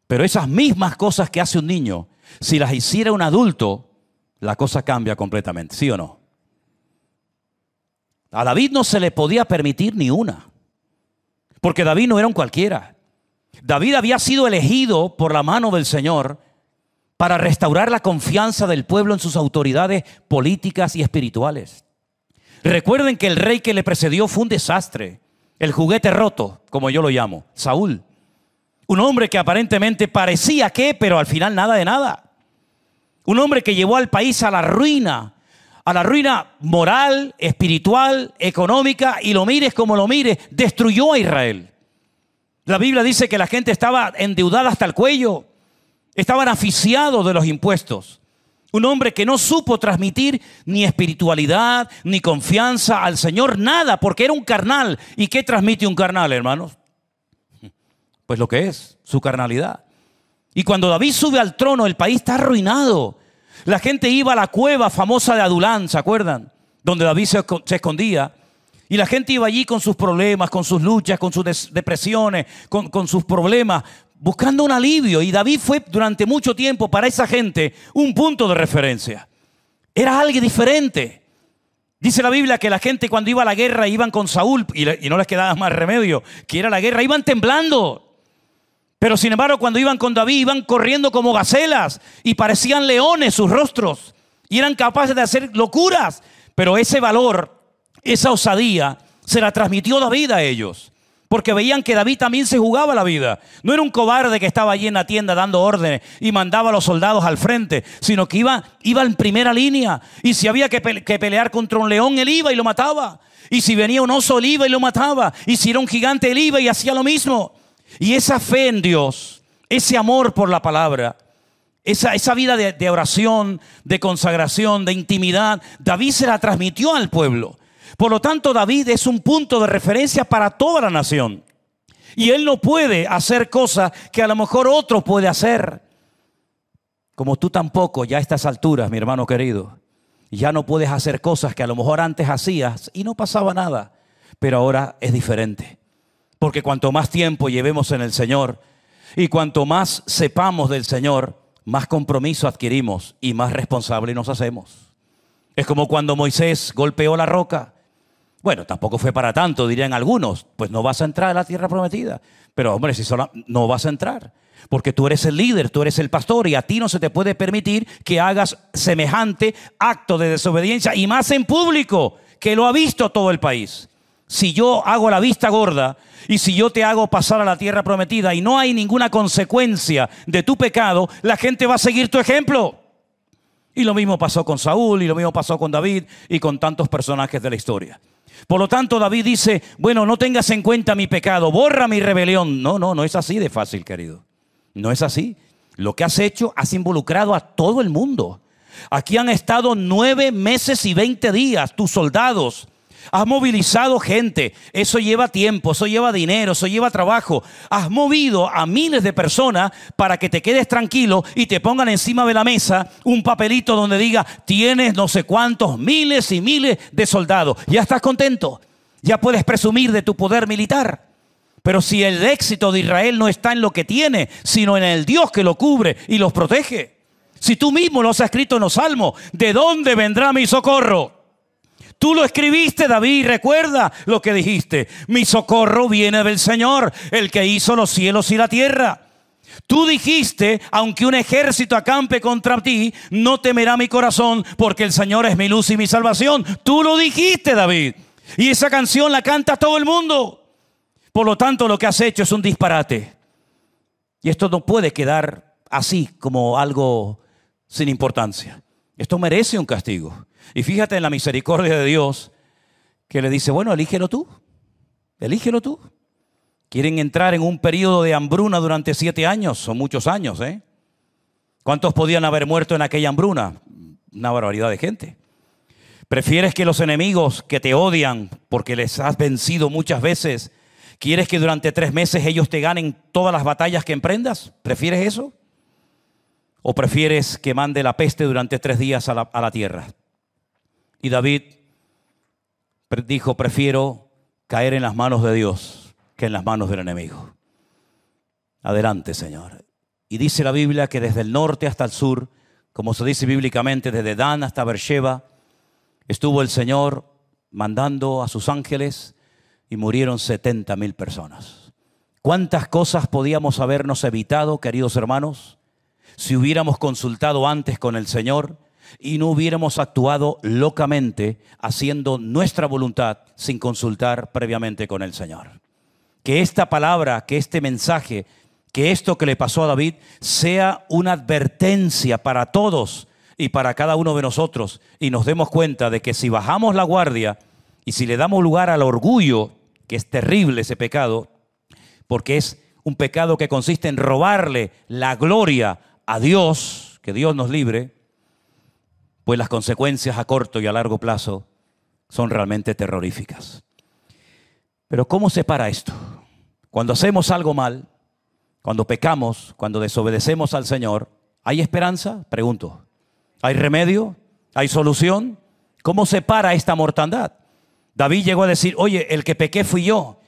Pero esas mismas cosas que hace un niño, si las hiciera un adulto, la cosa cambia completamente, ¿sí o no? A David no se le podía permitir ni una, porque David no era un cualquiera. David había sido elegido por la mano del Señor para restaurar la confianza del pueblo en sus autoridades políticas y espirituales. Recuerden que el rey que le precedió fue un desastre, el juguete roto, como yo lo llamo, Saúl. Un hombre que aparentemente parecía que, pero al final nada de nada. Un hombre que llevó al país a la ruina moral, espiritual, económica, y lo mires como lo mires, destruyó a Israel. La Biblia dice que la gente estaba endeudada hasta el cuello, estaban asfixiados de los impuestos. Un hombre que no supo transmitir ni espiritualidad, ni confianza al Señor, nada, porque era un carnal. ¿Y qué transmite un carnal, hermanos? Pues lo que es, su carnalidad. Y cuando David sube al trono, el país está arruinado. La gente iba a la cueva famosa de Adulán, ¿se acuerdan? Donde David se escondía. Y la gente iba allí con sus problemas, con sus luchas, con sus depresiones, con sus problemas, buscando un alivio. Y David fue durante mucho tiempo para esa gente un punto de referencia. Era alguien diferente. Dice la Biblia que la gente cuando iba a la guerra iban con Saúl y no les quedaba más remedio que ir a la guerra, iban temblando. Pero sin embargo, cuando iban con David, iban corriendo como gacelas y parecían leones sus rostros y eran capaces de hacer locuras. Pero ese valor, esa osadía, se la transmitió David a ellos. porque veían que David también se jugaba la vida. No era un cobarde que estaba allí en la tienda dando órdenes y mandaba a los soldados al frente, sino que iba en primera línea. Y si había que pelear contra un león, él iba y lo mataba. Y si venía un oso, él iba y lo mataba. Y si era un gigante, él iba y hacía lo mismo. Y esa fe en Dios, ese amor por la palabra, esa vida de oración, de consagración, de intimidad, David se la transmitió al pueblo. Por lo tanto, David es un punto de referencia para toda la nación. Y él no puede hacer cosas que a lo mejor otro puede hacer. Como tú tampoco, ya a estas alturas, mi hermano querido, ya no puedes hacer cosas que a lo mejor antes hacías y no pasaba nada. Pero ahora es diferente. Porque cuanto más tiempo llevemos en el Señor y cuanto más sepamos del Señor, más compromiso adquirimos y más responsable nos hacemos. Es como cuando Moisés golpeó la roca. Bueno, tampoco fue para tanto, dirían algunos. Pues no vas a entrar a la tierra prometida. Pero hombre, si solo no vas a entrar. Porque tú eres el líder, tú eres el pastor y a ti no se te puede permitir que hagas semejante acto de desobediencia y más en público, que lo ha visto todo el país. Si yo hago la vista gorda y si yo te hago pasar a la tierra prometida y no hay ninguna consecuencia de tu pecado, la gente va a seguir tu ejemplo. Y lo mismo pasó con Saúl y lo mismo pasó con David y con tantos personajes de la historia. Por lo tanto, David dice, bueno, no tengas en cuenta mi pecado, borra mi rebelión. No es así de fácil, querido. No es así. Lo que has hecho, has involucrado a todo el mundo. Aquí han estado 9 meses y 20 días tus soldados. Has movilizado gente. Eso lleva tiempo, eso lleva dinero, eso lleva trabajo. Has movido a miles de personas para que te quedes tranquilo y te pongan encima de la mesa un papelito donde diga tienes no sé cuántos miles y miles de soldados. Ya estás contento. Ya puedes presumir de tu poder militar. Pero si el éxito de Israel no está en lo que tiene, sino en el Dios que lo cubre y los protege. Si tú mismo lo has escrito en los Salmos, ¿de dónde vendrá mi socorro? Tú lo escribiste, David, recuerda lo que dijiste. Mi socorro viene del Señor, el que hizo los cielos y la tierra. Tú dijiste, aunque un ejército acampe contra ti, no temerá mi corazón, porque el Señor es mi luz y mi salvación. Tú lo dijiste, David. Y esa canción la canta todo el mundo. Por lo tanto, lo que has hecho es un disparate. Y esto no puede quedar así como algo sin importancia. Esto merece un castigo. Y fíjate en la misericordia de Dios que le dice, bueno, elígelo tú. Elígelo tú. Quieren entrar en un periodo de hambruna durante 7 años. Son muchos años, ¿eh? ¿Cuántos podían haber muerto en aquella hambruna? Una barbaridad de gente. ¿Prefieres que los enemigos que te odian porque les has vencido muchas veces, quieres que durante 3 meses ellos te ganen todas las batallas que emprendas? ¿Prefieres eso? ¿O prefieres que mande la peste durante 3 días a la tierra? Y David dijo, prefiero caer en las manos de Dios que en las manos del enemigo. Adelante, Señor. Y dice la Biblia que desde el norte hasta el sur, como se dice bíblicamente, desde Dan hasta Beersheba, estuvo el Señor mandando a sus ángeles y murieron 70,000 personas. ¿Cuántas cosas podíamos habernos evitado, queridos hermanos, si hubiéramos consultado antes con el Señor y no hubiéramos actuado locamente haciendo nuestra voluntad sin consultar previamente con el Señor? Que esta palabra, que este mensaje, que esto que le pasó a David sea una advertencia para todos y para cada uno de nosotros, y nos demos cuenta de que si bajamos la guardia y si le damos lugar al orgullo, que es terrible ese pecado, porque es un pecado que consiste en robarle la gloria a Dios, que Dios nos libre, pues las consecuencias a corto y a largo plazo son realmente terroríficas. Pero ¿cómo se para esto? Cuando hacemos algo mal, cuando pecamos, cuando desobedecemos al Señor, ¿hay esperanza? Pregunto. ¿Hay remedio? ¿Hay solución? ¿Cómo se para esta mortandad? David llegó a decir, oye, el que pequé fui yo.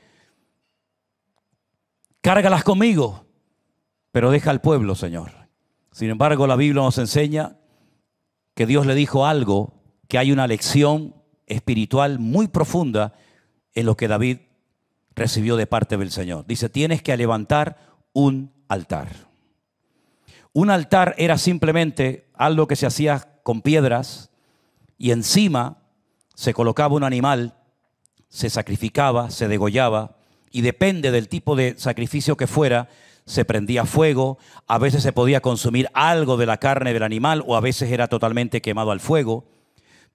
Cárgalas conmigo, pero deja al pueblo, Señor. Sin embargo, la Biblia nos enseña que Dios le dijo algo, que hay una lección espiritual muy profunda en lo que David recibió de parte del Señor. Dice, tienes que levantar un altar. Un altar era simplemente algo que se hacía con piedras y encima se colocaba un animal, se sacrificaba, se degollaba y depende del tipo de sacrificio que fuera, se prendía fuego, a veces se podía consumir algo de la carne del animal o a veces era totalmente quemado al fuego.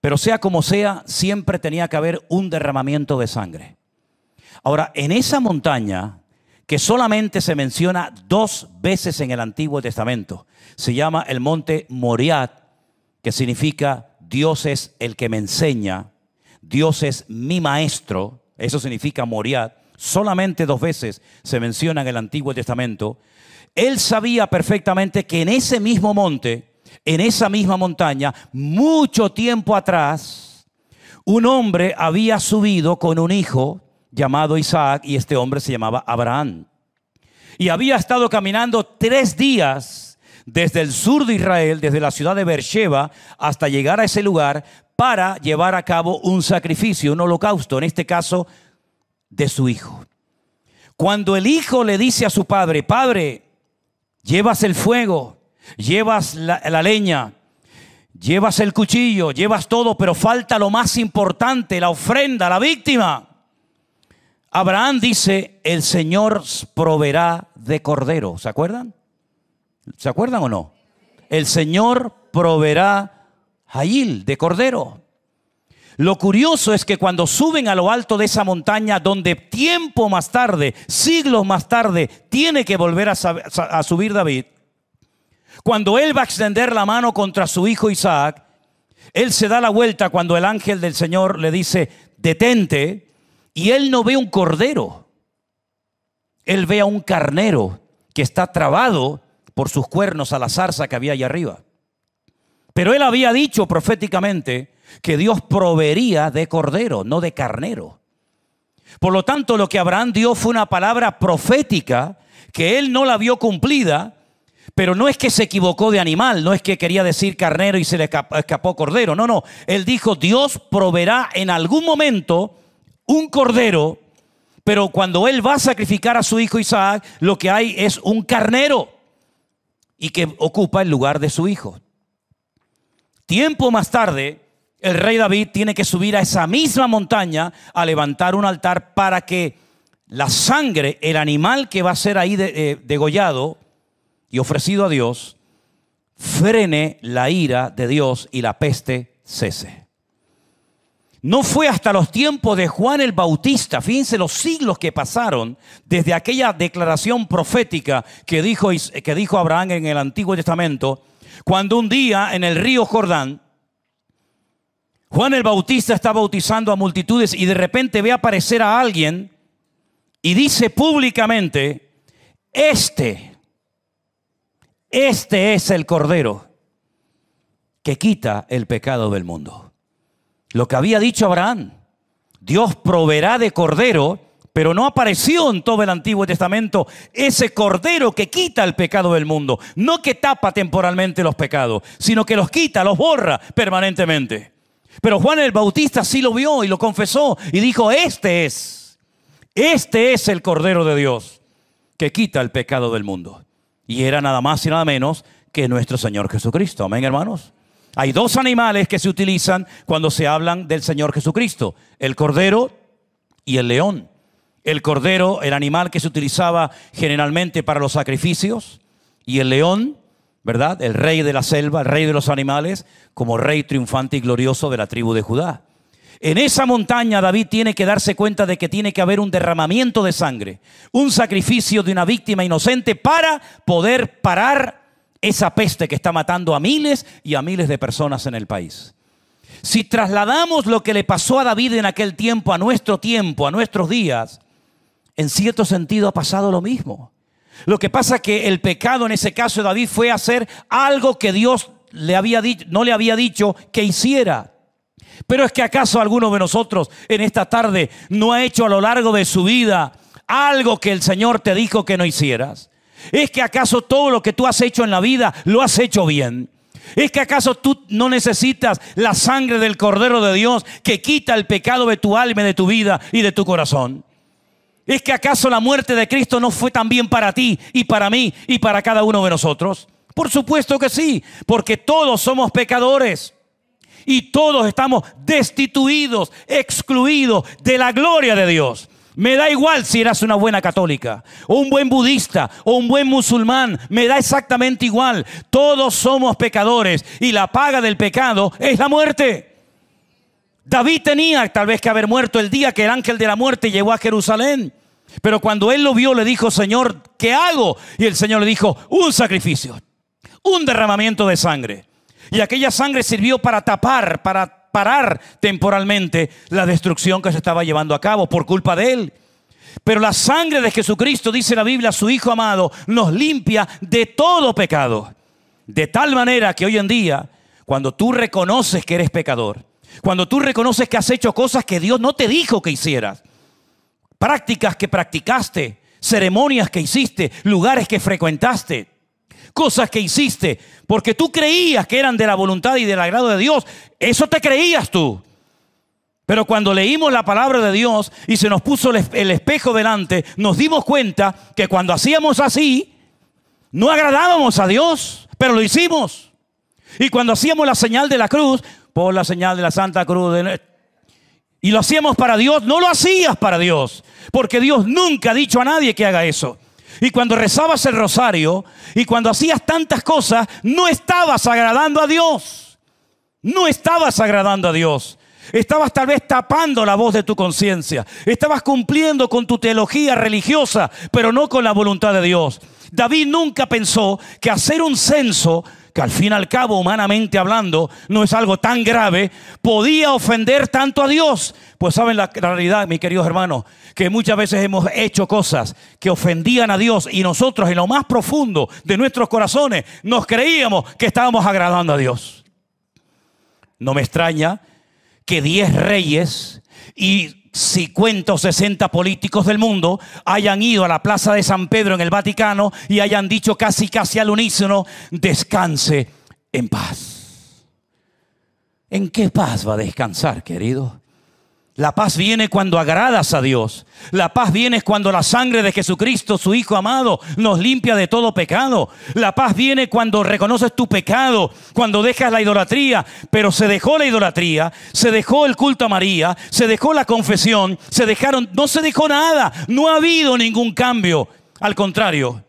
Pero sea como sea, siempre tenía que haber un derramamiento de sangre. Ahora, en esa montaña, que solamente se menciona 2 veces en el Antiguo Testamento, se llama el monte Moriah, que significa Dios es el que me enseña, Dios es mi maestro, eso significa Moriah. Solamente 2 veces se menciona en el Antiguo Testamento. Él sabía perfectamente que en ese mismo monte, en esa misma montaña, mucho tiempo atrás, un hombre había subido con un hijo llamado Isaac, y este hombre se llamaba Abraham. Y había estado caminando 3 días desde el sur de Israel, desde la ciudad de Beersheba, hasta llegar a ese lugar para llevar a cabo un sacrificio, un holocausto, en este caso de su hijo. Cuando el hijo le dice a su padre: padre, llevas el fuego, llevas la leña, llevas el cuchillo, llevas todo, pero falta lo más importante, la ofrenda, la víctima. Abraham dice: el Señor proveerá de cordero. ¿Se acuerdan? ¿Se acuerdan o no? El Señor proveerá hayil, de cordero. Lo curioso es que cuando suben a lo alto de esa montaña, donde tiempo más tarde, siglos más tarde, tiene que volver a subir David, cuando él va a extender la mano contra su hijo Isaac, él se da la vuelta cuando el ángel del Señor le dice: detente, y él no ve un cordero, él ve a un carnero que está trabado por sus cuernos a la zarza que había allá arriba. Pero él había dicho proféticamente que Dios proveería de cordero, no de carnero. Por lo tanto, lo que Abraham dio fue una palabra profética que él no la vio cumplida, pero no es que se equivocó de animal, no es que quería decir carnero y se le escapó cordero. No, no. Él dijo: Dios proveerá en algún momento un cordero, pero cuando él va a sacrificar a su hijo Isaac, lo que hay es un carnero y que ocupa el lugar de su hijo. Tiempo más tarde, el rey David tiene que subir a esa misma montaña a levantar un altar para que la sangre, el animal que va a ser ahí degollado y ofrecido a Dios, frene la ira de Dios y la peste cese. No fue hasta los tiempos de Juan el Bautista, fíjense los siglos que pasaron desde aquella declaración profética que dijo Abraham en el Antiguo Testamento, cuando un día en el río Jordán, Juan el Bautista está bautizando a multitudes y de repente ve aparecer a alguien y dice públicamente: este es el Cordero que quita el pecado del mundo. Lo que había dicho Abraham, Dios proveerá de cordero, pero no apareció en todo el Antiguo Testamento ese cordero que quita el pecado del mundo. No que tapa temporalmente los pecados, sino que los quita, los borra permanentemente. Pero Juan el Bautista sí lo vio y lo confesó y dijo: este es el Cordero de Dios que quita el pecado del mundo. Y era nada más y nada menos que nuestro Señor Jesucristo. Amén, hermanos. Hay 2 animales que se utilizan cuando se hablan del Señor Jesucristo: el cordero y el león. El cordero, el animal que se utilizaba generalmente para los sacrificios, y el león, ¿verdad? El rey de la selva, el rey de los animales, como rey triunfante y glorioso de la tribu de Judá. En esa montaña David tiene que darse cuenta de que tiene que haber un derramamiento de sangre, un sacrificio de una víctima inocente para poder parar esa peste que está matando a miles y a miles de personas en el país. Si trasladamos lo que le pasó a David en aquel tiempo, a nuestros días, en cierto sentido ha pasado lo mismo. Lo que pasa es que el pecado en ese caso de David fue hacer algo que Dios no le había dicho que hiciera. Pero es que ¿acaso alguno de nosotros en esta tarde no ha hecho a lo largo de su vida algo que el Señor te dijo que no hicieras? ¿Es que acaso todo lo que tú has hecho en la vida lo has hecho bien? ¿Es que acaso tú no necesitas la sangre del Cordero de Dios que quita el pecado de tu alma, de tu vida y de tu corazón? ¿Es que acaso la muerte de Cristo no fue también para ti y para mí y para cada uno de nosotros? Por supuesto que sí, porque todos somos pecadores y todos estamos destituidos, excluidos de la gloria de Dios. Me da igual si eras una buena católica, o un buen budista, o un buen musulmán. Me da exactamente igual. Todos somos pecadores y la paga del pecado es la muerte. David tenía tal vez que haber muerto el día que el ángel de la muerte llegó a Jerusalén. Pero cuando él lo vio, le dijo: Señor, ¿qué hago? Y el Señor le dijo: un sacrificio, un derramamiento de sangre. Y aquella sangre sirvió para tapar, para parar temporalmente la destrucción que se estaba llevando a cabo por culpa de él. Pero la sangre de Jesucristo, dice la Biblia, su Hijo amado, nos limpia de todo pecado. De tal manera que hoy en día, cuando tú reconoces que eres pecador, cuando tú reconoces que has hecho cosas que Dios no te dijo que hicieras, prácticas que practicaste, ceremonias que hiciste, lugares que frecuentaste, cosas que hiciste porque tú creías que eran de la voluntad y del agrado de Dios, eso te creías tú. Pero cuando leímos la palabra de Dios y se nos puso el espejo delante, nos dimos cuenta que cuando hacíamos así, no agradábamos a Dios, pero lo hicimos. Y cuando hacíamos la señal de la cruz, por la señal de la Santa Cruz, y lo hacíamos para Dios, no lo hacías para Dios, porque Dios nunca ha dicho a nadie que haga eso. Y cuando rezabas el rosario y cuando hacías tantas cosas, no estabas agradando a Dios. No estabas agradando a Dios. Estabas tal vez tapando la voz de tu conciencia. Estabas cumpliendo con tu teología religiosa, pero no con la voluntad de Dios. David nunca pensó que hacer un censo, que al fin y al cabo, humanamente hablando, no es algo tan grave, podía ofender tanto a Dios. Pues saben la realidad, mis queridos hermanos, que muchas veces hemos hecho cosas que ofendían a Dios y nosotros en lo más profundo de nuestros corazones nos creíamos que estábamos agradando a Dios. No me extraña que 10 reyes y 50 o 60 políticos del mundo hayan ido a la Plaza de San Pedro en el Vaticano y hayan dicho casi al unísono: descanse en paz. ¿En qué paz va a descansar, querido? La paz viene cuando agradas a Dios. La paz viene cuando la sangre de Jesucristo, su Hijo amado, nos limpia de todo pecado. La paz viene cuando reconoces tu pecado, cuando dejas la idolatría. Pero se dejó la idolatría, se dejó el culto a María, se dejó la confesión, no se dejó nada. No ha habido ningún cambio. Al contrario,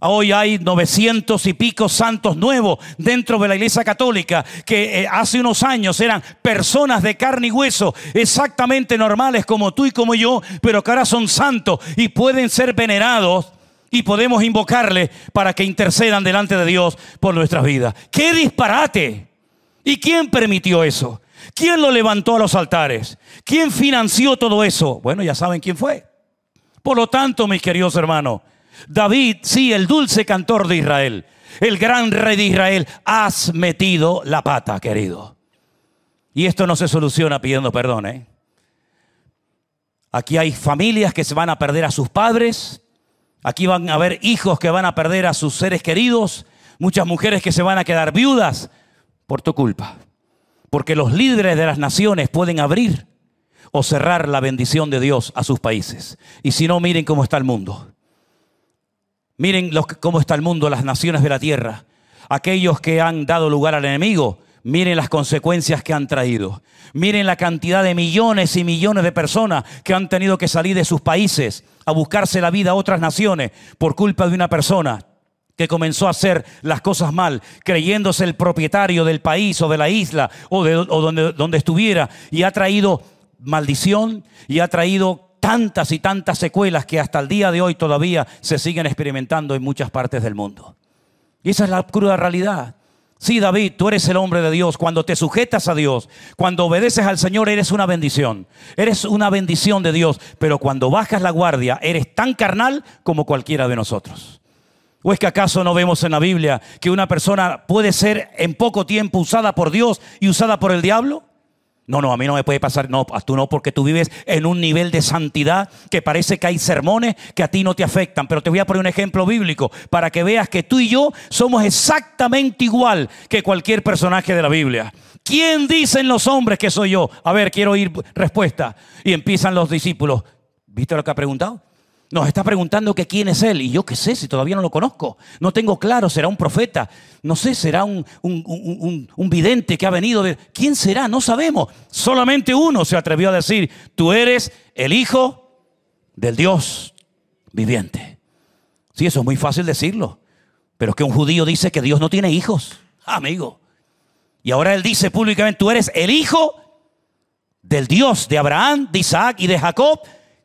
hoy hay 900 y pico santos nuevos dentro de la Iglesia Católica que hace unos años eran personas de carne y hueso, exactamente normales como tú y como yo, pero que ahora son santos y pueden ser venerados y podemos invocarles para que intercedan delante de Dios por nuestras vidas. ¡Qué disparate! ¿Y quién permitió eso? ¿Quién lo levantó a los altares? ¿Quién financió todo eso? Bueno, ya saben quién fue. Por lo tanto, mis queridos hermanos, David, sí, el dulce cantor de Israel, el gran rey de Israel, has metido la pata, querido. Y esto no se soluciona pidiendo perdón, ¿eh? Aquí hay familias que se van a perder a sus padres. Aquí van a haber hijos que van a perder a sus seres queridos. Muchas mujeres que se van a quedar viudas por tu culpa. Porque los líderes de las naciones pueden abrir o cerrar la bendición de Dios a sus países. Y si no, miren cómo está el mundo. Miren cómo está el mundo, las naciones de la tierra. Aquellos que han dado lugar al enemigo, miren las consecuencias que han traído. Miren la cantidad de millones y millones de personas que han tenido que salir de sus países a buscarse la vida a otras naciones por culpa de una persona que comenzó a hacer las cosas mal, creyéndose el propietario del país o de la isla o donde estuviera, y ha traído maldición y ha traído tantas y tantas secuelas que hasta el día de hoy todavía se siguen experimentando en muchas partes del mundo. Y esa es la cruda realidad. Sí, David, tú eres el hombre de Dios. Cuando te sujetas a Dios, cuando obedeces al Señor, eres una bendición. Eres una bendición de Dios. Pero cuando bajas la guardia, eres tan carnal como cualquiera de nosotros. ¿O es que acaso no vemos en la Biblia que una persona puede ser en poco tiempo usada por Dios y usada por el diablo? No, a mí no me puede pasar. No, tú no, porque tú vives en un nivel de santidad que parece que hay sermones que a ti no te afectan. Pero te voy a poner un ejemplo bíblico para que veas que tú y yo somos exactamente igual que cualquier personaje de la Biblia. ¿Quién dicen los hombres que soy yo? A ver, quiero oír respuesta. Y empiezan los discípulos. ¿Viste lo que ha preguntado? Nos está preguntando que quién es él. Y yo qué sé, si todavía no lo conozco. No tengo claro, será un profeta. No sé, será un vidente que ha venido de... ¿Quién será? No sabemos. Solamente uno se atrevió a decir: tú eres el Hijo del Dios viviente. Sí, eso es muy fácil decirlo, pero es que un judío dice que Dios no tiene hijos, amigo. Y ahora él dice públicamente, tú eres el hijo del Dios de Abraham, de Isaac y de Jacob,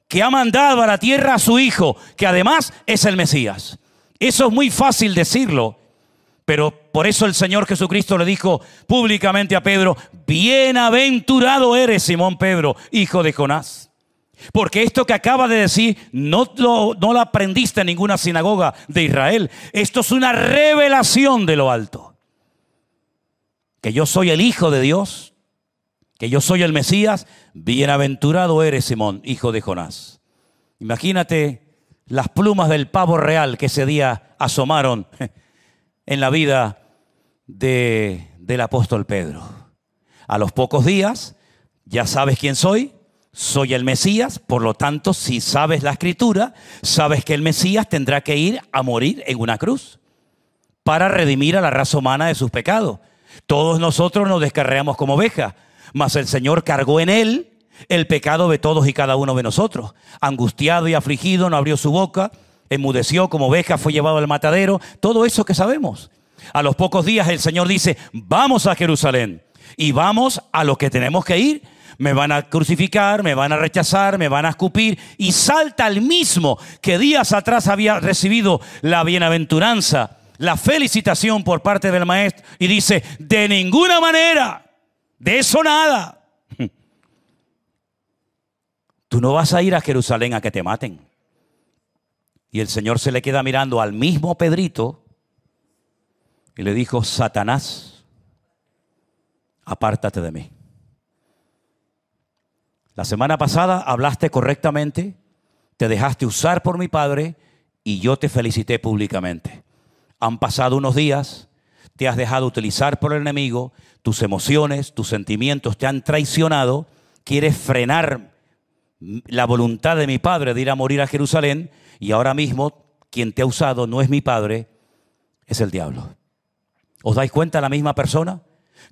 que ha mandado a la tierra a su hijo, que además es el Mesías. Eso es muy fácil decirlo, pero por eso el Señor Jesucristo le dijo públicamente a Pedro, bienaventurado eres, Simón Pedro, hijo de Jonás. Porque esto que acaba de decir no lo aprendiste en ninguna sinagoga de Israel. Esto es una revelación de lo alto. Que yo soy el Hijo de Dios, que yo soy el Mesías. Bienaventurado eres, Simón, hijo de Jonás. Imagínate las plumas del pavo real que ese día asomaron en la vida del apóstol Pedro. A los pocos días, ya sabes quién soy. Soy el Mesías, por lo tanto, si sabes la Escritura, sabes que el Mesías tendrá que ir a morir en una cruz para redimir a la raza humana de sus pecados. Todos nosotros nos descarriamos como ovejas, mas el Señor cargó en él el pecado de todos y cada uno de nosotros. Angustiado y afligido, no abrió su boca, enmudeció como oveja, fue llevado al matadero. Todo eso que sabemos. A los pocos días el Señor dice, vamos a Jerusalén y vamos a lo que tenemos que ir. Me van a crucificar, me van a rechazar, me van a escupir. Y salta el mismo que días atrás había recibido la bienaventuranza, la felicitación por parte del maestro. Y dice, de ninguna manera, de eso nada. Tú no vas a ir a Jerusalén a que te maten. Y el Señor se le queda mirando al mismo Pedrito y le dijo, Satanás, apártate de mí. La semana pasada hablaste correctamente, te dejaste usar por mi Padre y yo te felicité públicamente. Han pasado unos días, te has dejado utilizar por el enemigo, tus emociones, tus sentimientos te han traicionado, quieres frenar la voluntad de mi Padre de ir a morir a Jerusalén y ahora mismo quien te ha usado no es mi Padre, es el diablo. ¿Os dais cuenta la misma persona?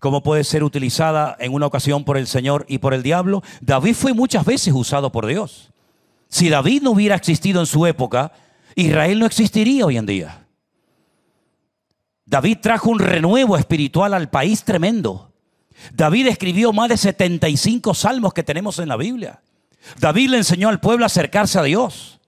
¿Cómo puede ser utilizada en una ocasión por el Señor y por el diablo? David fue muchas veces usado por Dios. Si David no hubiera existido en su época, Israel no existiría hoy en día. David trajo un renuevo espiritual al país tremendo. David escribió más de 75 salmos que tenemos en la Biblia. David le enseñó al pueblo a acercarse a Dios.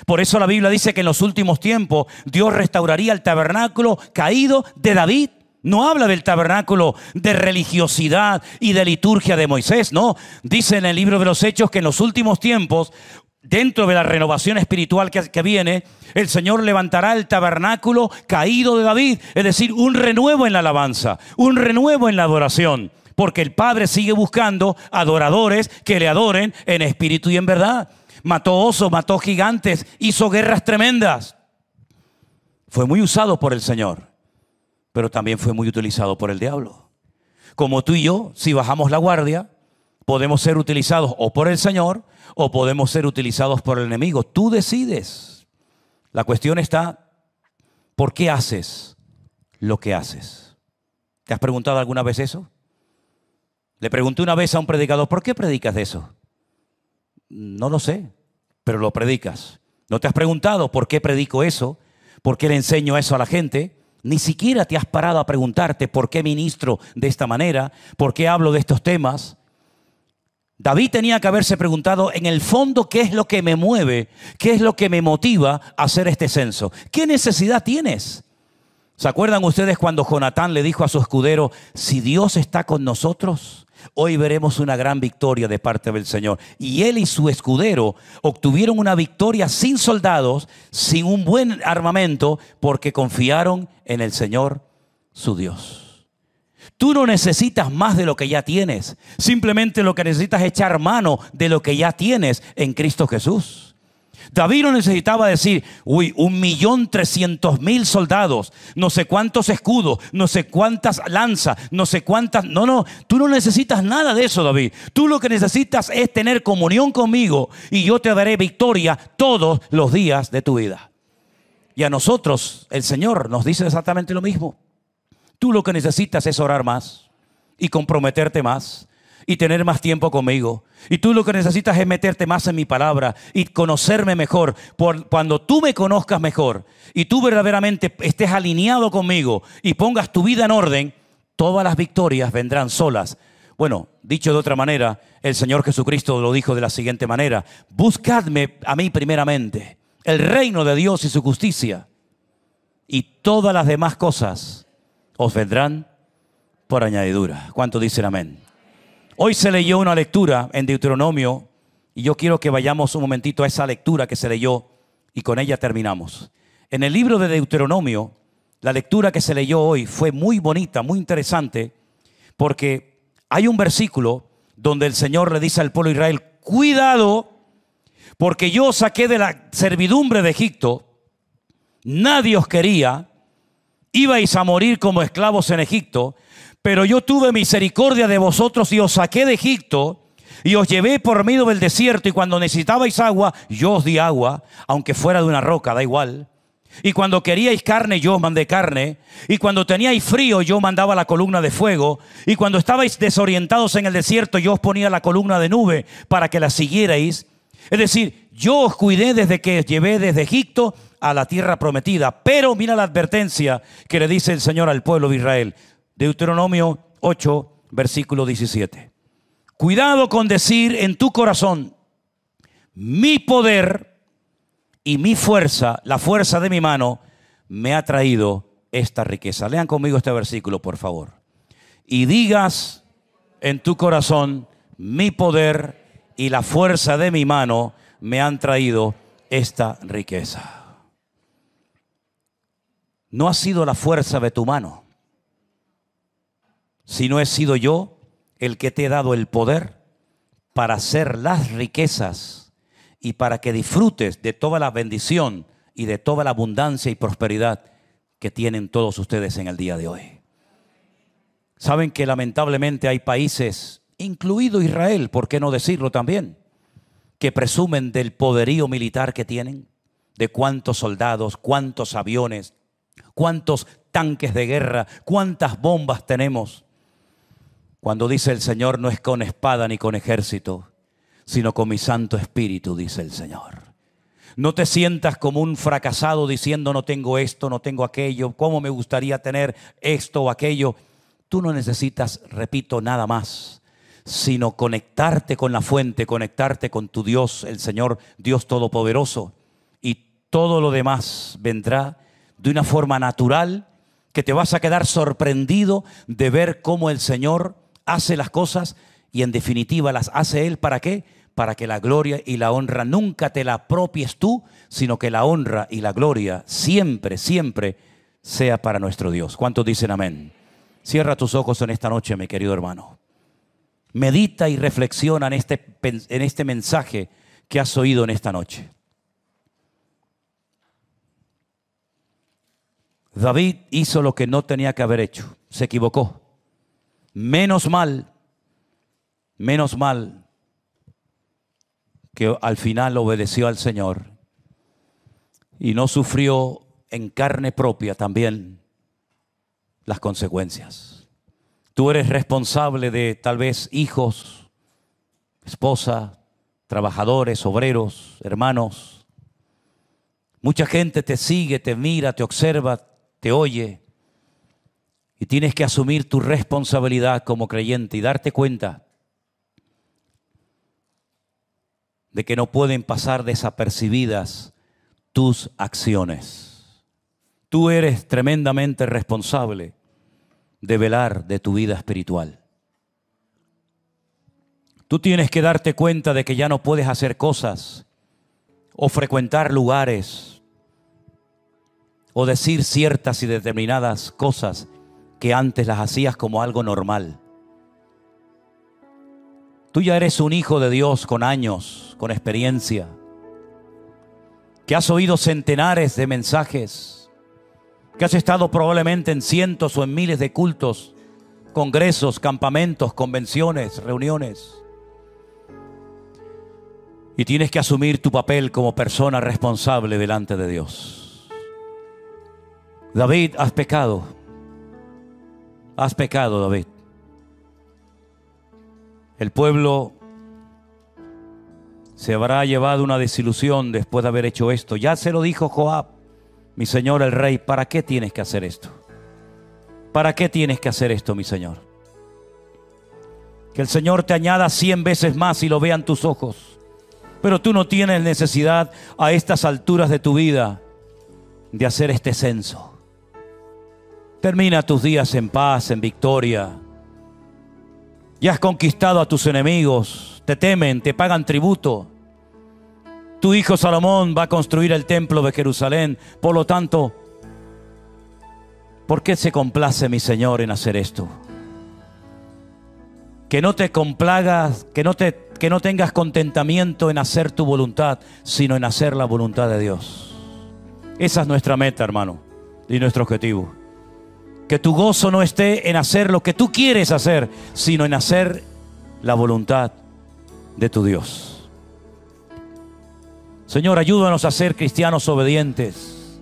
Por eso la Biblia dice que en los últimos tiempos Dios restauraría el tabernáculo caído de David. No habla del tabernáculo de religiosidad y de liturgia de Moisés, no. Dice en el libro de los Hechos que en los últimos tiempos, dentro de la renovación espiritual que viene, el Señor levantará el tabernáculo caído de David. Es decir, un renuevo en la alabanza, un renuevo en la adoración. Porque el Padre sigue buscando adoradores que le adoren en espíritu y en verdad. Mató osos, mató gigantes, hizo guerras tremendas. Fue muy usado por el Señor. Pero también fue muy utilizado por el diablo. Como tú y yo, si bajamos la guardia, podemos ser utilizados o por el Señor o podemos ser utilizados por el enemigo. Tú decides. La cuestión está, ¿por qué haces lo que haces? ¿Te has preguntado alguna vez eso? Le pregunté una vez a un predicador, ¿por qué predicas de eso? No lo sé, pero lo predicas. ¿No te has preguntado por qué predico eso? ¿Por qué le enseño eso a la gente? Ni siquiera te has parado a preguntarte por qué ministro de esta manera, por qué hablo de estos temas. David tenía que haberse preguntado en el fondo qué es lo que me mueve, qué es lo que me motiva a hacer este censo. ¿Qué necesidad tienes? ¿Se acuerdan ustedes cuando Jonatán le dijo a su escudero, si Dios está con nosotros, hoy veremos una gran victoria de parte del Señor? Y él y su escudero obtuvieron una victoria sin soldados, sin un buen armamento, porque confiaron en el Señor, su Dios. Tú no necesitas más de lo que ya tienes. Simplemente lo que necesitas es echar mano de lo que ya tienes en Cristo Jesús. David no necesitaba decir, 1.300.000 soldados, no sé cuántos escudos, no sé cuántas lanzas, no sé cuántas. No, tú no necesitas nada de eso, David. Tú lo que necesitas es tener comunión conmigo y yo te daré victoria todos los días de tu vida. Y a nosotros, el Señor nos dice exactamente lo mismo. Tú lo que necesitas es orar más y comprometerte más. y tener más tiempo conmigo. Y tú lo que necesitas es meterte más en mi palabra y conocerme mejor. Cuando tú me conozcas mejor y tú verdaderamente estés alineado conmigo y pongas tu vida en orden, todas las victorias vendrán solas. Bueno, dicho de otra manera, el Señor Jesucristo lo dijo de la siguiente manera: buscadme a mí primeramente, el reino de Dios y su justicia, y todas las demás cosas os vendrán por añadidura. ¿Cuántos dicen amén? Hoy se leyó una lectura en Deuteronomio y yo quiero que vayamos un momentito a esa lectura que se leyó y con ella terminamos. En el libro de Deuteronomio, la lectura que se leyó hoy fue muy bonita, muy interesante, porque hay un versículo donde el Señor le dice al pueblo de Israel: cuidado, porque yo os saqué de la servidumbre de Egipto, nadie os quería, ibais a morir como esclavos en Egipto, pero yo tuve misericordia de vosotros y os saqué de Egipto y os llevé por medio del desierto, y cuando necesitabais agua, yo os di agua, aunque fuera de una roca, da igual. Y cuando queríais carne, yo os mandé carne. Y cuando teníais frío, yo mandaba la columna de fuego. Y cuando estabais desorientados en el desierto, yo os ponía la columna de nube para que la siguierais. Es decir, yo os cuidé desde que os llevé desde Egipto a la tierra prometida. Pero mira la advertencia que le dice el Señor al pueblo de Israel. Deuteronomio 8, versículo 17. Cuidado con decir en tu corazón: mi poder y mi fuerza, la fuerza de mi mano, me ha traído esta riqueza. Lean conmigo este versículo, por favor. Y digas en tu corazón: mi poder y la fuerza de mi mano me han traído esta riqueza. No ha sido la fuerza de tu mano, sino he sido yo el que te he dado el poder para hacer las riquezas y para que disfrutes de toda la bendición y de toda la abundancia y prosperidad que tienen todos ustedes en el día de hoy. Saben que lamentablemente hay países, incluido Israel, ¿por qué no decirlo también?, que presumen del poderío militar que tienen, de cuántos soldados, cuántos aviones, cuántos tanques de guerra, cuántas bombas tenemos. Cuando dice el Señor: no es con espada ni con ejército, sino con mi Santo Espíritu, dice el Señor. No te sientas como un fracasado diciendo: no tengo esto, no tengo aquello, cómo me gustaría tener esto o aquello. Tú no necesitas, repito, nada más, sino conectarte con la fuente, conectarte con tu Dios, el Señor, Dios Todopoderoso. Y todo lo demás vendrá de una forma natural, que te vas a quedar sorprendido de ver cómo el Señor hace las cosas, y en definitiva las hace Él. ¿Para qué? Para que la gloria y la honra nunca te la apropies tú, sino que la honra y la gloria siempre, siempre sea para nuestro Dios. ¿Cuántos dicen amén? Cierra tus ojos en esta noche, mi querido hermano. Medita y reflexiona en este mensaje que has oído en esta noche. David hizo lo que no tenía que haber hecho. Se equivocó. Menos mal que al final obedeció al Señor y no sufrió en carne propia también las consecuencias. Tú eres responsable de tal vez hijos, esposa, trabajadores, obreros, hermanos. Mucha gente te sigue, te mira, te observa, te oye. Y tienes que asumir tu responsabilidad como creyente y darte cuenta de que no pueden pasar desapercibidas tus acciones. Tú eres tremendamente responsable de velar de tu vida espiritual. Tú tienes que darte cuenta de que ya no puedes hacer cosas o frecuentar lugares o decir ciertas y determinadas cosas que antes las hacías como algo normal. Tú ya eres un hijo de Dios con años, con experiencia, que has oído centenares de mensajes, que has estado probablemente en cientos o en miles de cultos, congresos, campamentos, convenciones, reuniones. Y tienes que asumir tu papel como persona responsable delante de Dios. David, has pecado. Has pecado, David. El pueblo se habrá llevado una desilusión después de haber hecho esto. Ya se lo dijo Joab, mi señor el rey, ¿para qué tienes que hacer esto? ¿Para qué tienes que hacer esto, mi señor? Que el Señor te añada 100 veces más y lo vean tus ojos. Pero tú no tienes necesidad a estas alturas de tu vida de hacer este censo. Termina tus días en paz, en victoria. Ya has conquistado a tus enemigos, te temen, te pagan tributo. Tu hijo Salomón va a construir el templo de Jerusalén. Por lo tanto, ¿por qué se complace mi Señor en hacer esto? Que no te complagas, que no tengas contentamiento en hacer tu voluntad, sino en hacer la voluntad de Dios. Esa es nuestra meta, hermano, y nuestro objetivo. Que tu gozo no esté en hacer lo que tú quieres hacer, sino en hacer la voluntad de tu Dios. Señor, ayúdanos a ser cristianos obedientes,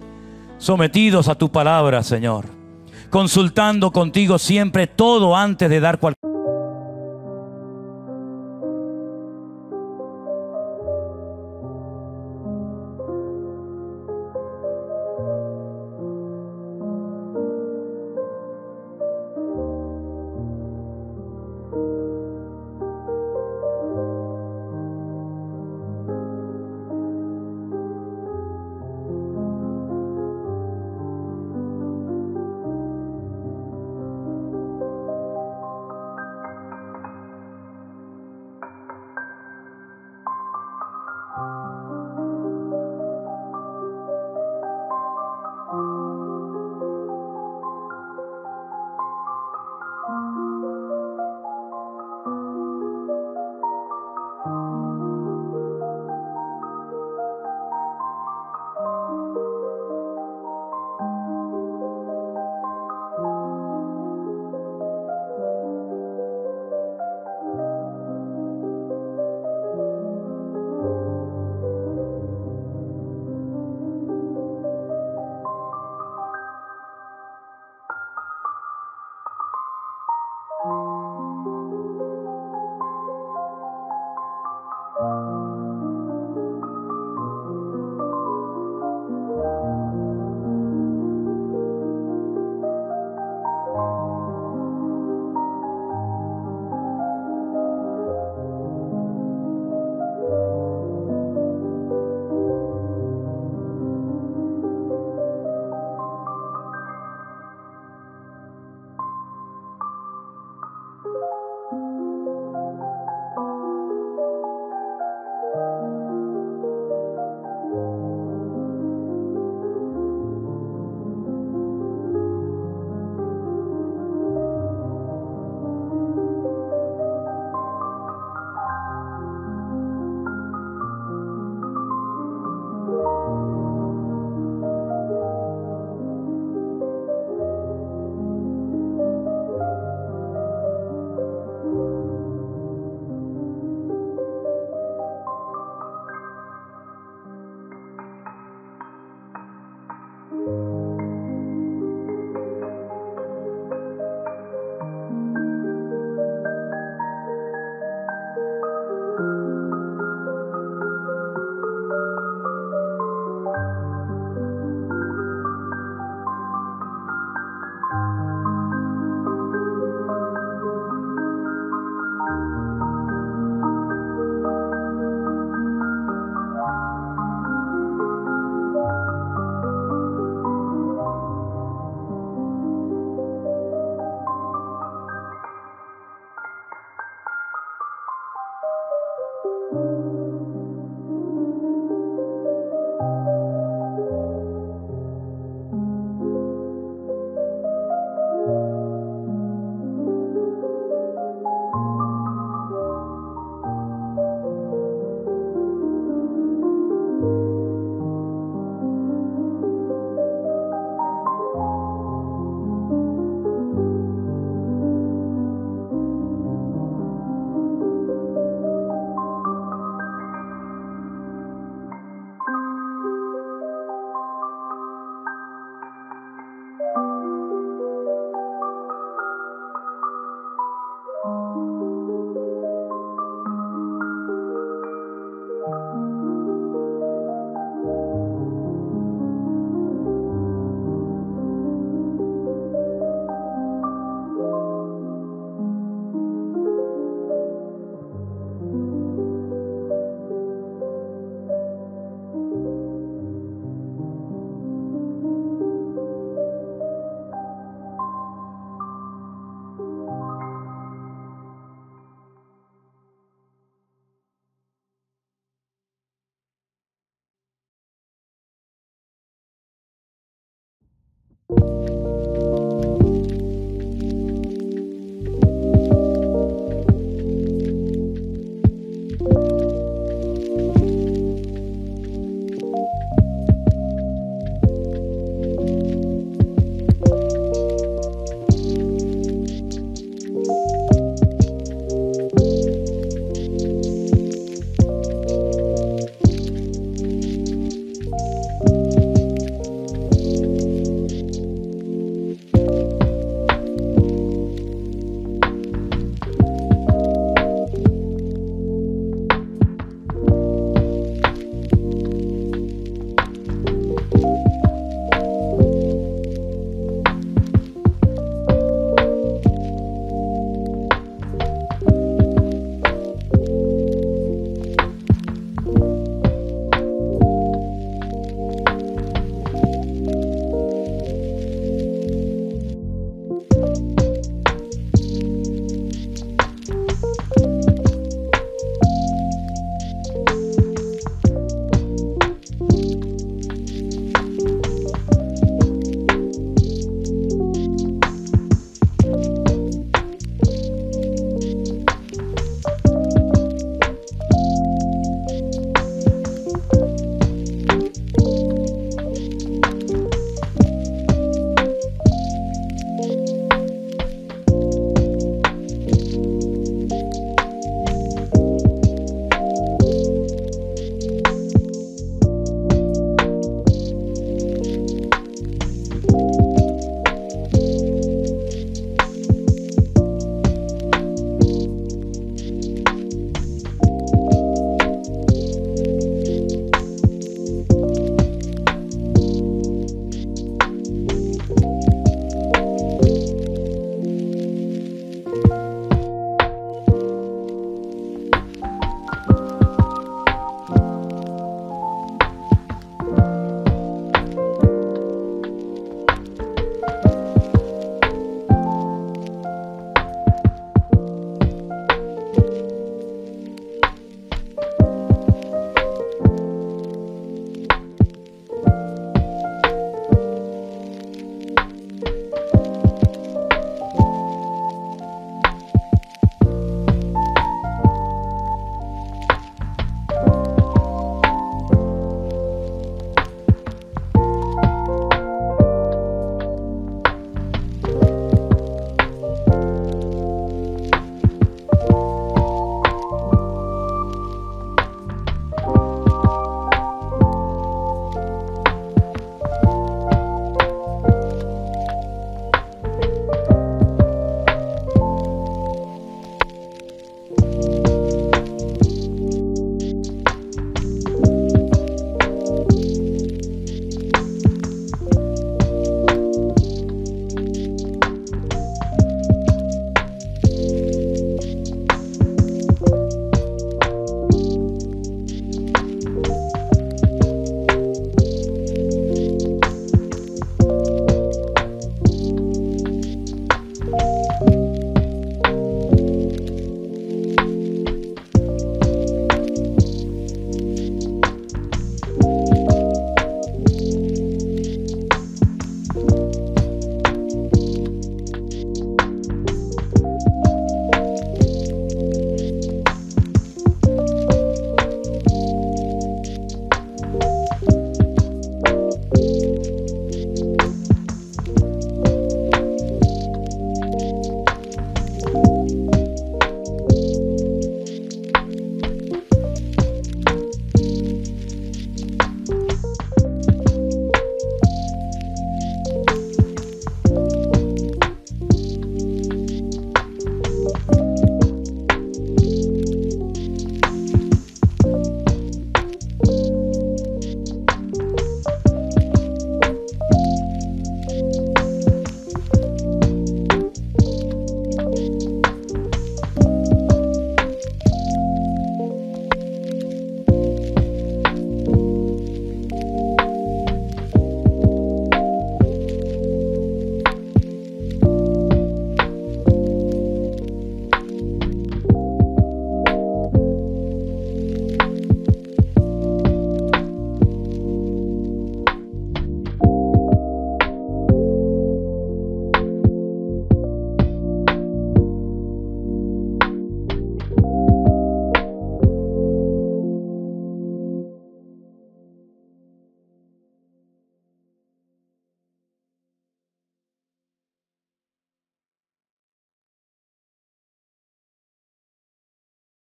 sometidos a tu palabra, Señor, consultando contigo siempre todo antes de dar cualquier